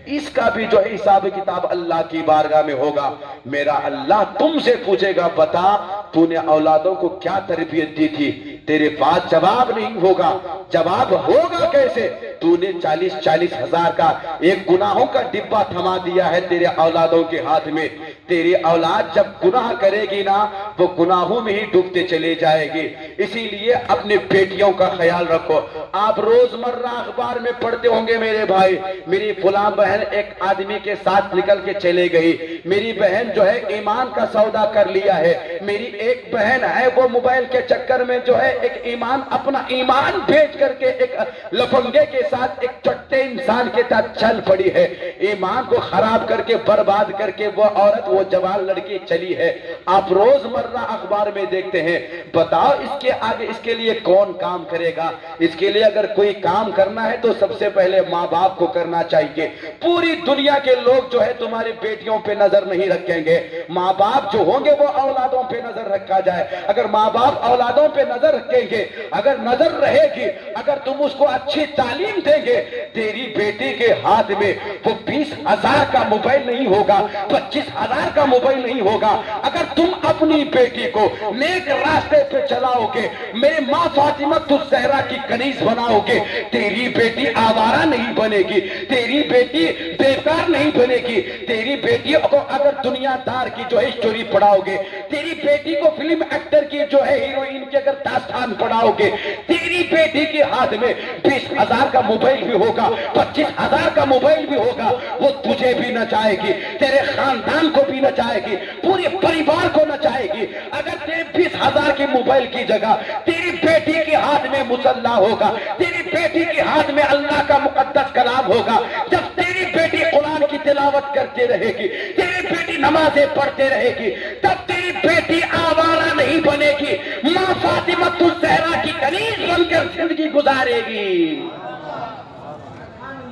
اس کا بھی جو ہے حساب کتاب اللہ کی بارگاہ میں ہوگا. میرا اللہ تم سے پوچھے گا، بتا تو نے اولادوں کو کیا تربیت دی تھی؟ تیرے پاس جواب نہیں ہوگا. جواب ہوگا کیسے؟ تو نے 40 ہزار کا ایک گناہوں کا ڈبہ تھما دیا ہے تیرے اولادوں کے ہاتھ میں. تیری اولاد جب گناہ کرے گی نا، وہ گناہوں میں ہی ڈوبتے چلے جائے گی. اسی لیے اپنے بیٹیوں کا خیال رکھو. آپ روزمرہ اخبار میں پڑھتے ہوں گے میرے بھائی, میری فلاں بہن ایک آدمی کے ساتھ نکل کے چلے گئی, میری بہن جو ہے ایمان کا سودا کر لیا ہے, میری ایک بہن ہے وہ موبائل کے چکر میں جو ہے ایک ایمان, اپنا ایمان بیچ کر کے ایک لفنگے کے ساتھ ایک چٹے انسان کے ساتھ چل پڑی ہے, ایمان کو خراب کر کے برباد کر کے وہ عورت, وہ جوان لڑکی چلی ہے. آپ روزمرہ اخبار میں دیکھتے ہیں. بتاؤ اس کے آگے اس کے لیے کون کام کرے گا؟ اس کے لیے اگر کوئی کام کرنا ہے تو سب سے پہلے ماں باپ کو کرنا چاہیے. پوری دنیا کے لوگ جو ہے تمہاری بیٹیوں پہ نظر نہیں رکھیں گے, ماں باپ جو ہوں گے وہ اولادوں پہ نظر رکھا جائے. اگر ماں باپ اولادوں پہ نظر رکھیں گے, اگر نظر رہے گی, اگر تم اس کو اچھی تعلیم دیں گے, تیری بیٹی کے ہاتھ میں وہ 20,000 کا موبائل نہیں ہوگا, 25,000 کا موبائل نہیں ہوگا. اگر تم اپنی بیٹی کو نیک راستے پہ چلاؤ گے, میرے ماں فاطمہ الزہرا کی کنیز بناؤ گے, تیری بیٹی آوارہ نہیں بنے گی, تیری بیٹی بیکار نہیں بنے گی. تیری بیٹی کو اگر دنیا دار کی جو ہے اسٹوری پڑھاؤ گے, تیری بیٹی کو فلم ایکٹر کی جو ہے ہیروئن کی اگر داستان پڑھاؤ گے, تیری بیٹی کے ہاتھ میں 20,000 کا موبائل بھی ہوگا, 25,000 کا موبائل بھی ہوگا, وہ تجھے بھی نچائے گی, تیرے خاندان کو بھی نچائے گی, پورے پریوار کو نچائے گی. اگر تیرے 20,000 کی موبائل کی جگہ تیری بیٹی کے ہاتھ میں مصلی ہوگا, تیری بیٹی کے ہاتھ میں اللہ کا مقدس کلام ہوگا, جب تیری بیٹی قرآن کی تلاوت کرتے رہے گی, تیری بیٹی نمازیں پڑھتے رہے گی, تب تیری بیٹی آوارہ نہیں بنے گی, ماں فاطمہ الزہرا کی کنیز بن کر زندگی گزارے گی.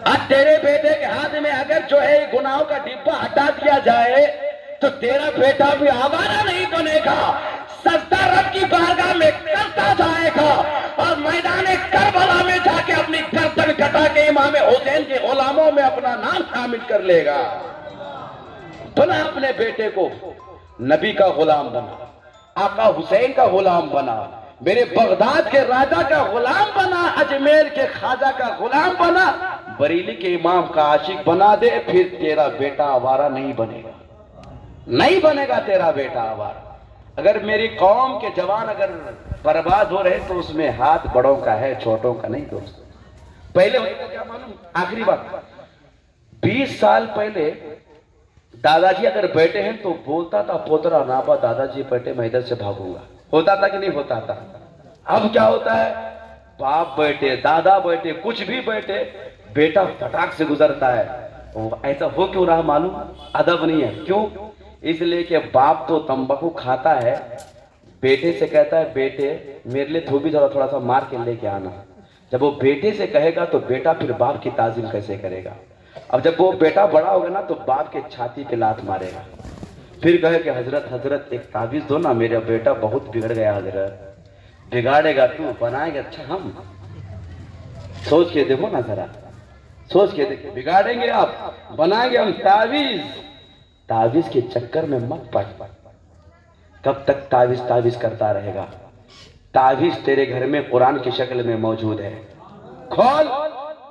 اب تیرے بیٹے کے ہاتھ میں اگر جو ہے گناہوں کا ڈبہ ہٹا دیا جائے تو تیرا بیٹا بھی آوارہ نہیں بنے گا, سجدہ رب کی بارگاہ میں کرتا جائے گا, اور میدان کربلا میں جا کے اپنی گردن کٹا کے امام حسین کے غلاموں میں اپنا نام شامل کر لے گا. بنا اپنے بیٹے کو نبی کا غلام بنا, آقا حسین کا غلام بنا, میرے بغداد کے راجہ کا غلام بنا, اجمیر کے خواجہ کا غلام بنا, بریلی کے امام کا عاشق بنا دے, پھر تیرا بیٹا آوارہ نہیں بنے گا, نہیں بنے گا تیرا بیٹا آوارہ. اگر میری قوم کے جوان اگر برباد ہو رہے تو اس میں ہاتھ بڑوں کا ہے, چھوٹوں کا نہیں. دوست پہلے کیا معلوم, آخری بات, 20 سال پہلے دادا جی اگر بیٹھے ہیں تو بولتا تھا پوترا نابا دادا جی بیٹھے میں ادھر سے بھاگوں گا, ہوتا تھا کہ نہیں ہوتا تھا؟ اب کیا ہوتا ہے, باپ بیٹھے, دادا بیٹھے, کچھ بھی بیٹھے, بیٹا پٹاک سے گزرتا ہے. ایسا ہو کیوں رہا معلوم؟ ادب نہیں ہے. کیوں؟ اس لیے کہ باپ تو تمباکو کھاتا ہے, بیٹے سے کہتا ہے بیٹے میرے لیے تو بھی تھوڑا سا مار کے لے کے آنا. جب وہ بیٹے سے کہے گا تو بیٹا پھر باپ کی تعظیم کیسے کرے گا؟ اب جب وہ بیٹا بڑا ہوگا نا تو باپ کے چھاتی پہ لات مارے گا, پھر کہے کہ حضرت ایک تعویذ دو نا, میرا بیٹا بہت بگڑ گیا حضرت. بگاڑے گا تو, بنائے گا اچھا ہم. سوچ کے دیکھو نا ذرا, سوچ کے دیکھو, بگاڑیں گے آپ, بنائیں گے ہم تعویذ. تعویذ کے چکر میں مت پڑ, کب تک تعویذ کرتا رہے گا؟ تعویذ تیرے گھر میں قرآن کی شکل میں موجود ہے, کھول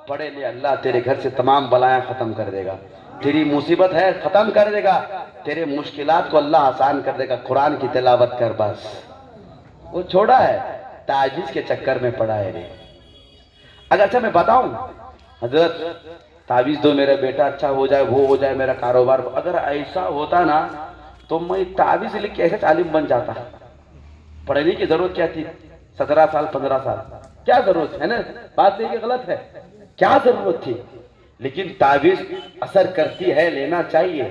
پڑھے لے, اللہ تیرے گھر سے تمام بلائیں ختم کر دے گا, تیری مصیبت ہے ختم کر دے گا, تیرے مشکلات کو اللہ آسان کر دے گا. قرآن کی تلاوت کر بس. وہ چھوڑا ہے, تعویذ کے چکر میں پڑا ہے نہیں. اگر اچھا میں بتاؤں حضرت تعویذ دو میرا بیٹا اچھا ہو جائے, وہ ہو جائے, میرا کاروبار, اگر ایسا ہوتا نا تو میں تعویذ لے کے ایسے عالم بن جاتا. پڑھنے کی ضرورت کیا تھی؟ 17 سال 15 سال کیا ضرورت ہے نا؟ بات نہیں کہ غلط ہے, کیا ضرورت تھی؟ لیکن تعویذ اثر کرتی ہے, لینا چاہیے,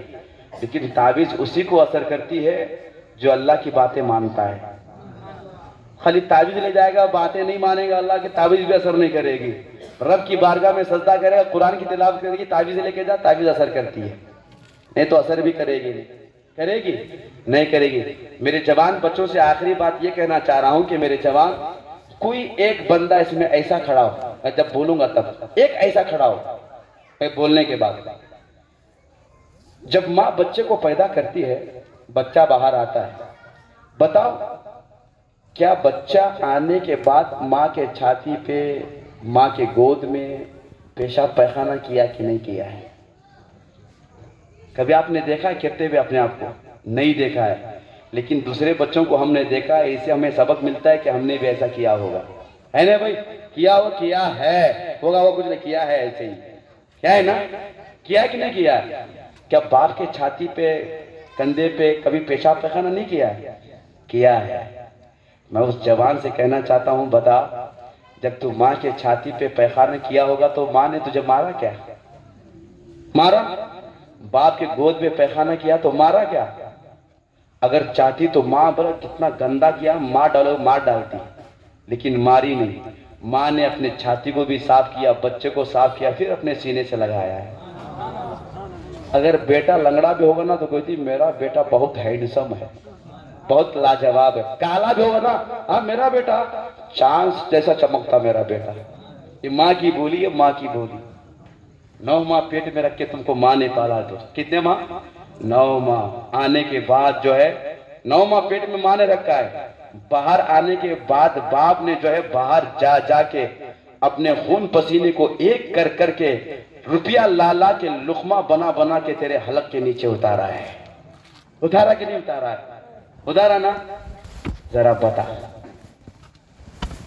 لیکن تعویذ اسی کو اثر کرتی ہے جو اللہ کی باتیں مانتا ہے. خالی تعویذ لے جائے گا, باتیں نہیں مانے گا, اللہ کی تعویذ بھی اثر نہیں کرے گی. رب کی بارگاہ میں سجدہ کرے گا, قرآن کی تلاوت کرے گی, تعویذ لے کے جا, تعویذ اثر کرتی ہے, نہیں تو اثر بھی کرے گی نہیں. کرے گی نہیں کرے گی. میرے جوان بچوں سے آخری بات یہ کہنا چاہ رہا ہوں کہ میرے جوان, کوئی ایک بندہ اس میں ایسا کھڑا ہو, میں جب بولوں گا تب ایک ایسا کھڑا ہو, میں بولنے کے بعد. جب ماں بچے کو پیدا کرتی ہے, بچہ باہر آتا ہے, بتاؤ کیا بچہ آنے کے بعد ماں کے چھاتی پہ, ماں کے گود میں پیشاب پیخانہ کیا کہ نہیں کیا ہے؟ کبھی آپ نے دیکھا ہے کرتے ہوئے اپنے آپ کو؟ نہیں دیکھا ہے. لیکن دوسرے بچوں کو ہم نے دیکھا ہے، اس سے ہمیں سبق ملتا ہے کہ ہم نے بھی ایسا کیا ہوگا، ہے نا بھائی؟ کیا ہے ہوگا، وہ کچھ نہیں کیا ہے، ایسے ہی کیا ہے نا، کیا ہے کہ نہیں کیا؟ کیا باپ کے چھاتی پہ کندھے پہ کبھی پیشاب پیخانہ نہیں کیا ہے؟ میں اس جوان سے کہنا چاہتا ہوں، بتا جب تو ماں کے چھاتی پہ پیخانہ کیا ہوگا تو ماں نے تجھے مارا کیا؟ مارا؟ باپ کے گود میں پیخانہ کیا تو مارا کیا؟ اگر چاہتی تو ماں بڑا کتنا گندا کیا مار ڈالتی، لیکن ماری نہیں۔ ماں نے اپنے چھاتی کو بھی صاف کیا، بچے کو صاف کیا، پھر اپنے سینے سے لگایا ہے۔ اگر بیٹا لنگڑا بھی ہوگا نا تو کہتی میرا بیٹا بہت ہینڈسم ہے، بہت لاجواب ہے۔ کالا بھی ہوگا نا، ہاں میرا بیٹا چاند جیسا چمکتا میرا بیٹا۔ یہ ماں کی بولی ہے، ماں کی بولی۔ 9 ماہ پیٹ میں رکھ کے تم کو ماں نے پالا، دوست کتنے ماہ؟ 9 ماہ آنے کے بعد جو ہے 9 ماہ پیٹ میں ماں نے رکھا ہے، باہر آنے کے بعد باپ نے جو ہے باہر جا کے اپنے خون پسینے کو ایک کر کے روپیہ لا کے لقمہ بنا کے تیرے حلق کے نیچے اتارا ہے۔ اتارا کہ نہیں اتارا ہے؟ اتارا نا؟ ذرا بتا۔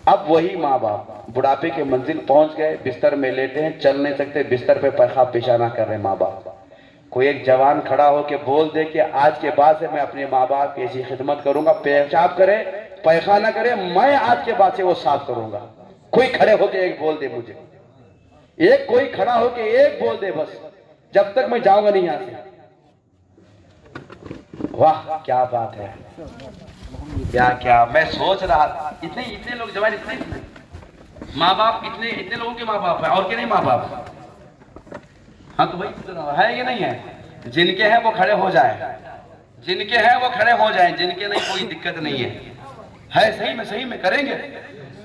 اب وہی ماں باپ بڑھاپے کے منزل پہنچ گئے، بستر میں لیٹے ہیں، چل نہیں سکتے، بستر پہ پیخاب پیشانہ کر رہے ماں باپ۔ کوئی ایک جوان کھڑا ہو کے بول دے کہ آج کے بعد سے میں اپنے ماں باپ کی ایسی خدمت کروں گا، پیشاب کرے پیخانہ کرے میں آج کے بعد سے وہ صاف کروں گا۔ کوئی کھڑے ہو کے ایک بول دے مجھے، ایک کوئی کھڑا ہو کے ایک بول دے بس، جب تک میں جاؤں گا نہیں یہاں سے۔ واہ کیا بات ہے، کیا میں سوچ رہا تھا، اتنے لوگ جوان، اتنے ماں باپ، اتنے لوگوں کے ماں باپ ہیں اور کے نہیں ماں باپ؟ ہاں تو بھائی ہے کہ نہیں ہے؟ جن کے ہیں وہ کھڑے ہو جائیں، جن کے ہیں وہ کھڑے ہو جائیں، جن کے نہیں کوئی دقت نہیں ہے صحیح میں کریں گے۔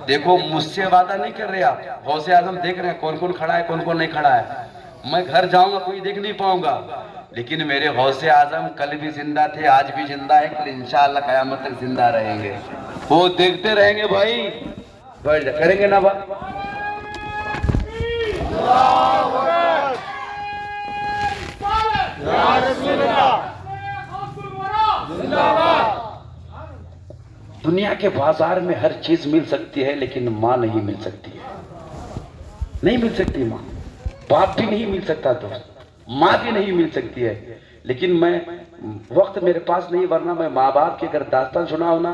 دیکھو مجھ سے وعدہ نہیں کر رہے آپ، غوث اعظم دیکھ رہے ہیں کون کون کھڑا ہے کون کون نہیں کھڑا ہے۔ میں گھر جاؤں گا کوئی دیکھ نہیں پاؤں گا، لیکن میرے غوث اعظم کل بھی زندہ تھے، آج بھی زندہ ہے، کل انشاءاللہ قیامت تک زندہ رہیں گے، وہ دیکھتے رہیں گے بھائی۔ کریں گے نا بات؟ دنیا کے بازار میں ہر چیز مل سکتی ہے لیکن ماں نہیں مل سکتی ہے، نہیں مل سکتی ماں، باپ بھی نہیں مل سکتا، دوست ماں بھی نہیں مل سکتی ہے۔ لیکن میں وقت میرے پاس نہیں، ورنہ میں ماں باپ کی اگر داستان سنا ہونا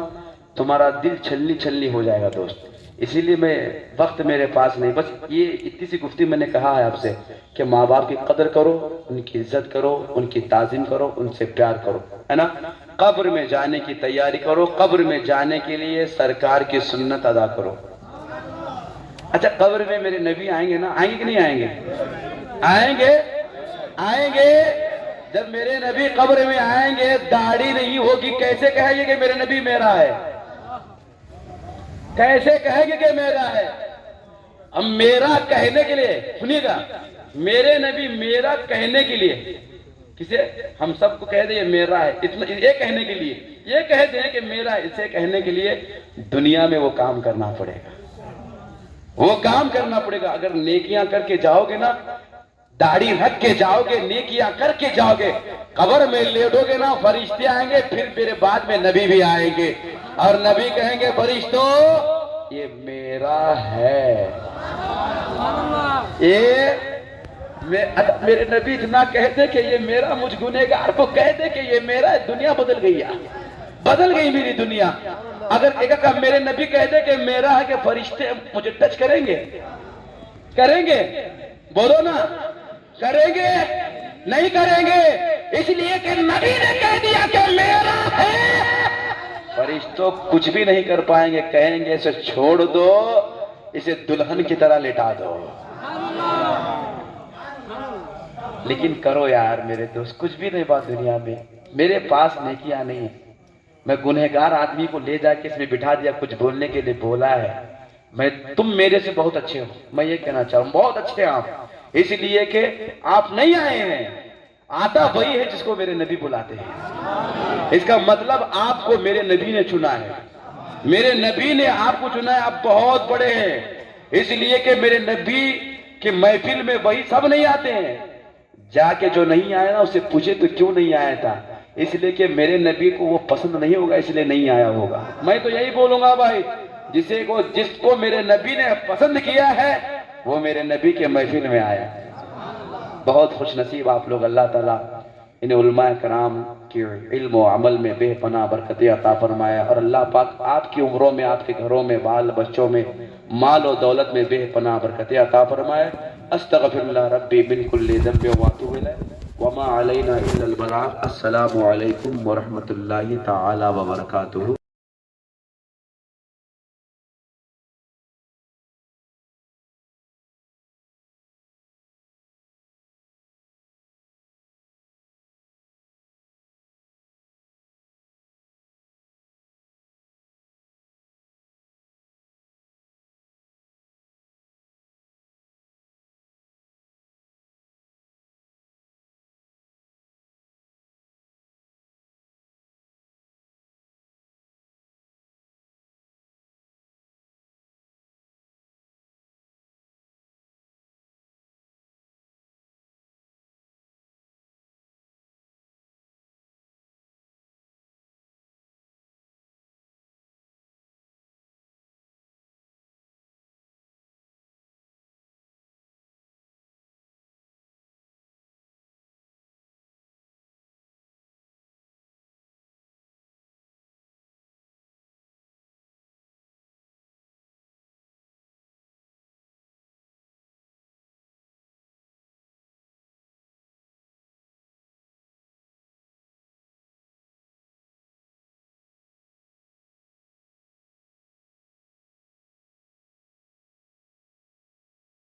تمہارا دل چھلنی ہو جائے گا دوست، اسی لیے میں وقت میرے پاس نہیں۔ بس یہ اتنی سی گفتگو میں نے کہا ہے آپ سے کہ ماں باپ کی قدر کرو، ان کی عزت کرو، ان کی تعظیم کرو، ان سے پیار کرو، ہے نا؟ قبر میں جانے کی تیاری کرو، قبر میں جانے کے لیے سرکار کی سنت ادا کرو۔ اچھا قبر میں میرے نبی آئیں گے نا؟ آئیں گے کہ نہیں آئیں گے؟ آئیں گے۔ جب میرے نبی قبر میں آئیں گے داڑھی نہیں ہوگی، کیسے کہیں گے کہ میرے نبی میرا ہے؟ کیسے کہیں گے کہ میرا ہے؟ اب میرا کہنے کے لیے سنیے گا، میرے نبی میرا کہنے کے لیے کسے ہم سب کو کہہ دیں یہ میرا ہے، اتنا یہ کہنے کے لیے، یہ کہہ دیں کہ میرا، اسے کہنے کے لیے دنیا میں وہ کام کرنا پڑے گا، وہ کام کرنا پڑے گا۔ اگر نیکیاں کر کے جاؤ گے نا، داڑھی رکھ کے جاؤ گے، نیکیاں کر کے جاؤ گے، قبر میں لیٹو گے نا، فرشتے آئیں گے، پھر میرے بعد میں نبی بھی آئیں گے، اور نبی کہیں گے فرشتوں یہ میرا ہے، یہ میرے نبی اتنا کہتے کہ یہ میرا، مجھ گنہگار کو کہتے کہ یہ میرا ہے، دنیا بدل گئی ہے، بدل گئی میری دنیا۔ اگر ایک میرے نبی کہتے کہ میرا ہے، کہ فرشتے مجھے ٹچ کریں گے؟ کریں گے؟ بولو نا، کریں گے؟ نہیں کریں گے، اس لیے کہ نبی نے کہہ دیا کہ میرا ہے۔ فرشتوں کچھ بھی نہیں کر پائیں گے، کہیں گے اسے چھوڑ دو، اسے دلہن کی طرح لٹا دو۔ لیکن کرو یار میرے دوست، کچھ بھی نہیں بات دنیا میں، میرے پاس نیکیاں نہیں، میں گنہگار آدمی کو لے جا کے اس میں بٹھا دیا، کچھ بولنے کے لیے بولا ہے، تم میرے سے بہت اچھے ہو، میں یہ کہنا چاہوں بہت اچھے ہیں آپ، اس لیے کہ آپ نہیں آئے ہیں، آتا وہی ہے جس کو میرے نبی بلاتے ہیں، اس کا مطلب آپ کو میرے نبی نے چنا ہے، میرے نبی نے آپ کو چنا ہے، آپ بہت بڑے ہیں، اس لیے کہ میرے نبی کی محفل میں وہی سب نہیں آتے ہیں، جا کے جو نہیں آیا نا اسے پوچھے تو کیوں نہیں آیا تھا، اس لیے کہ میرے نبی کو وہ پسند نہیں ہوگا، اس لیے نہیں آیا ہوگا۔ میں تو یہی بولوں گا بھائی، جس کو میرے نبی نے پسند کیا ہے وہ میرے نبی کے محفل میں آیا۔ بہت خوش نصیب آپ لوگ، اللہ تعالیٰ ان علماء کرام کے علم و عمل میں بے پناہ برکتیں عطا فرمایا، اور اللہ پاک آپ کی عمروں میں، آپ کے گھروں میں، بال بچوں میں، مال و دولت میں بے پناہ برکتیں عطا فرمائے۔ استغفر اللہ ربی من کل ذنب واتوب الیہ وما علینا الا البلاغ۔ السلام علیکم ورحمۃ اللہ تعالی وبرکاتہ۔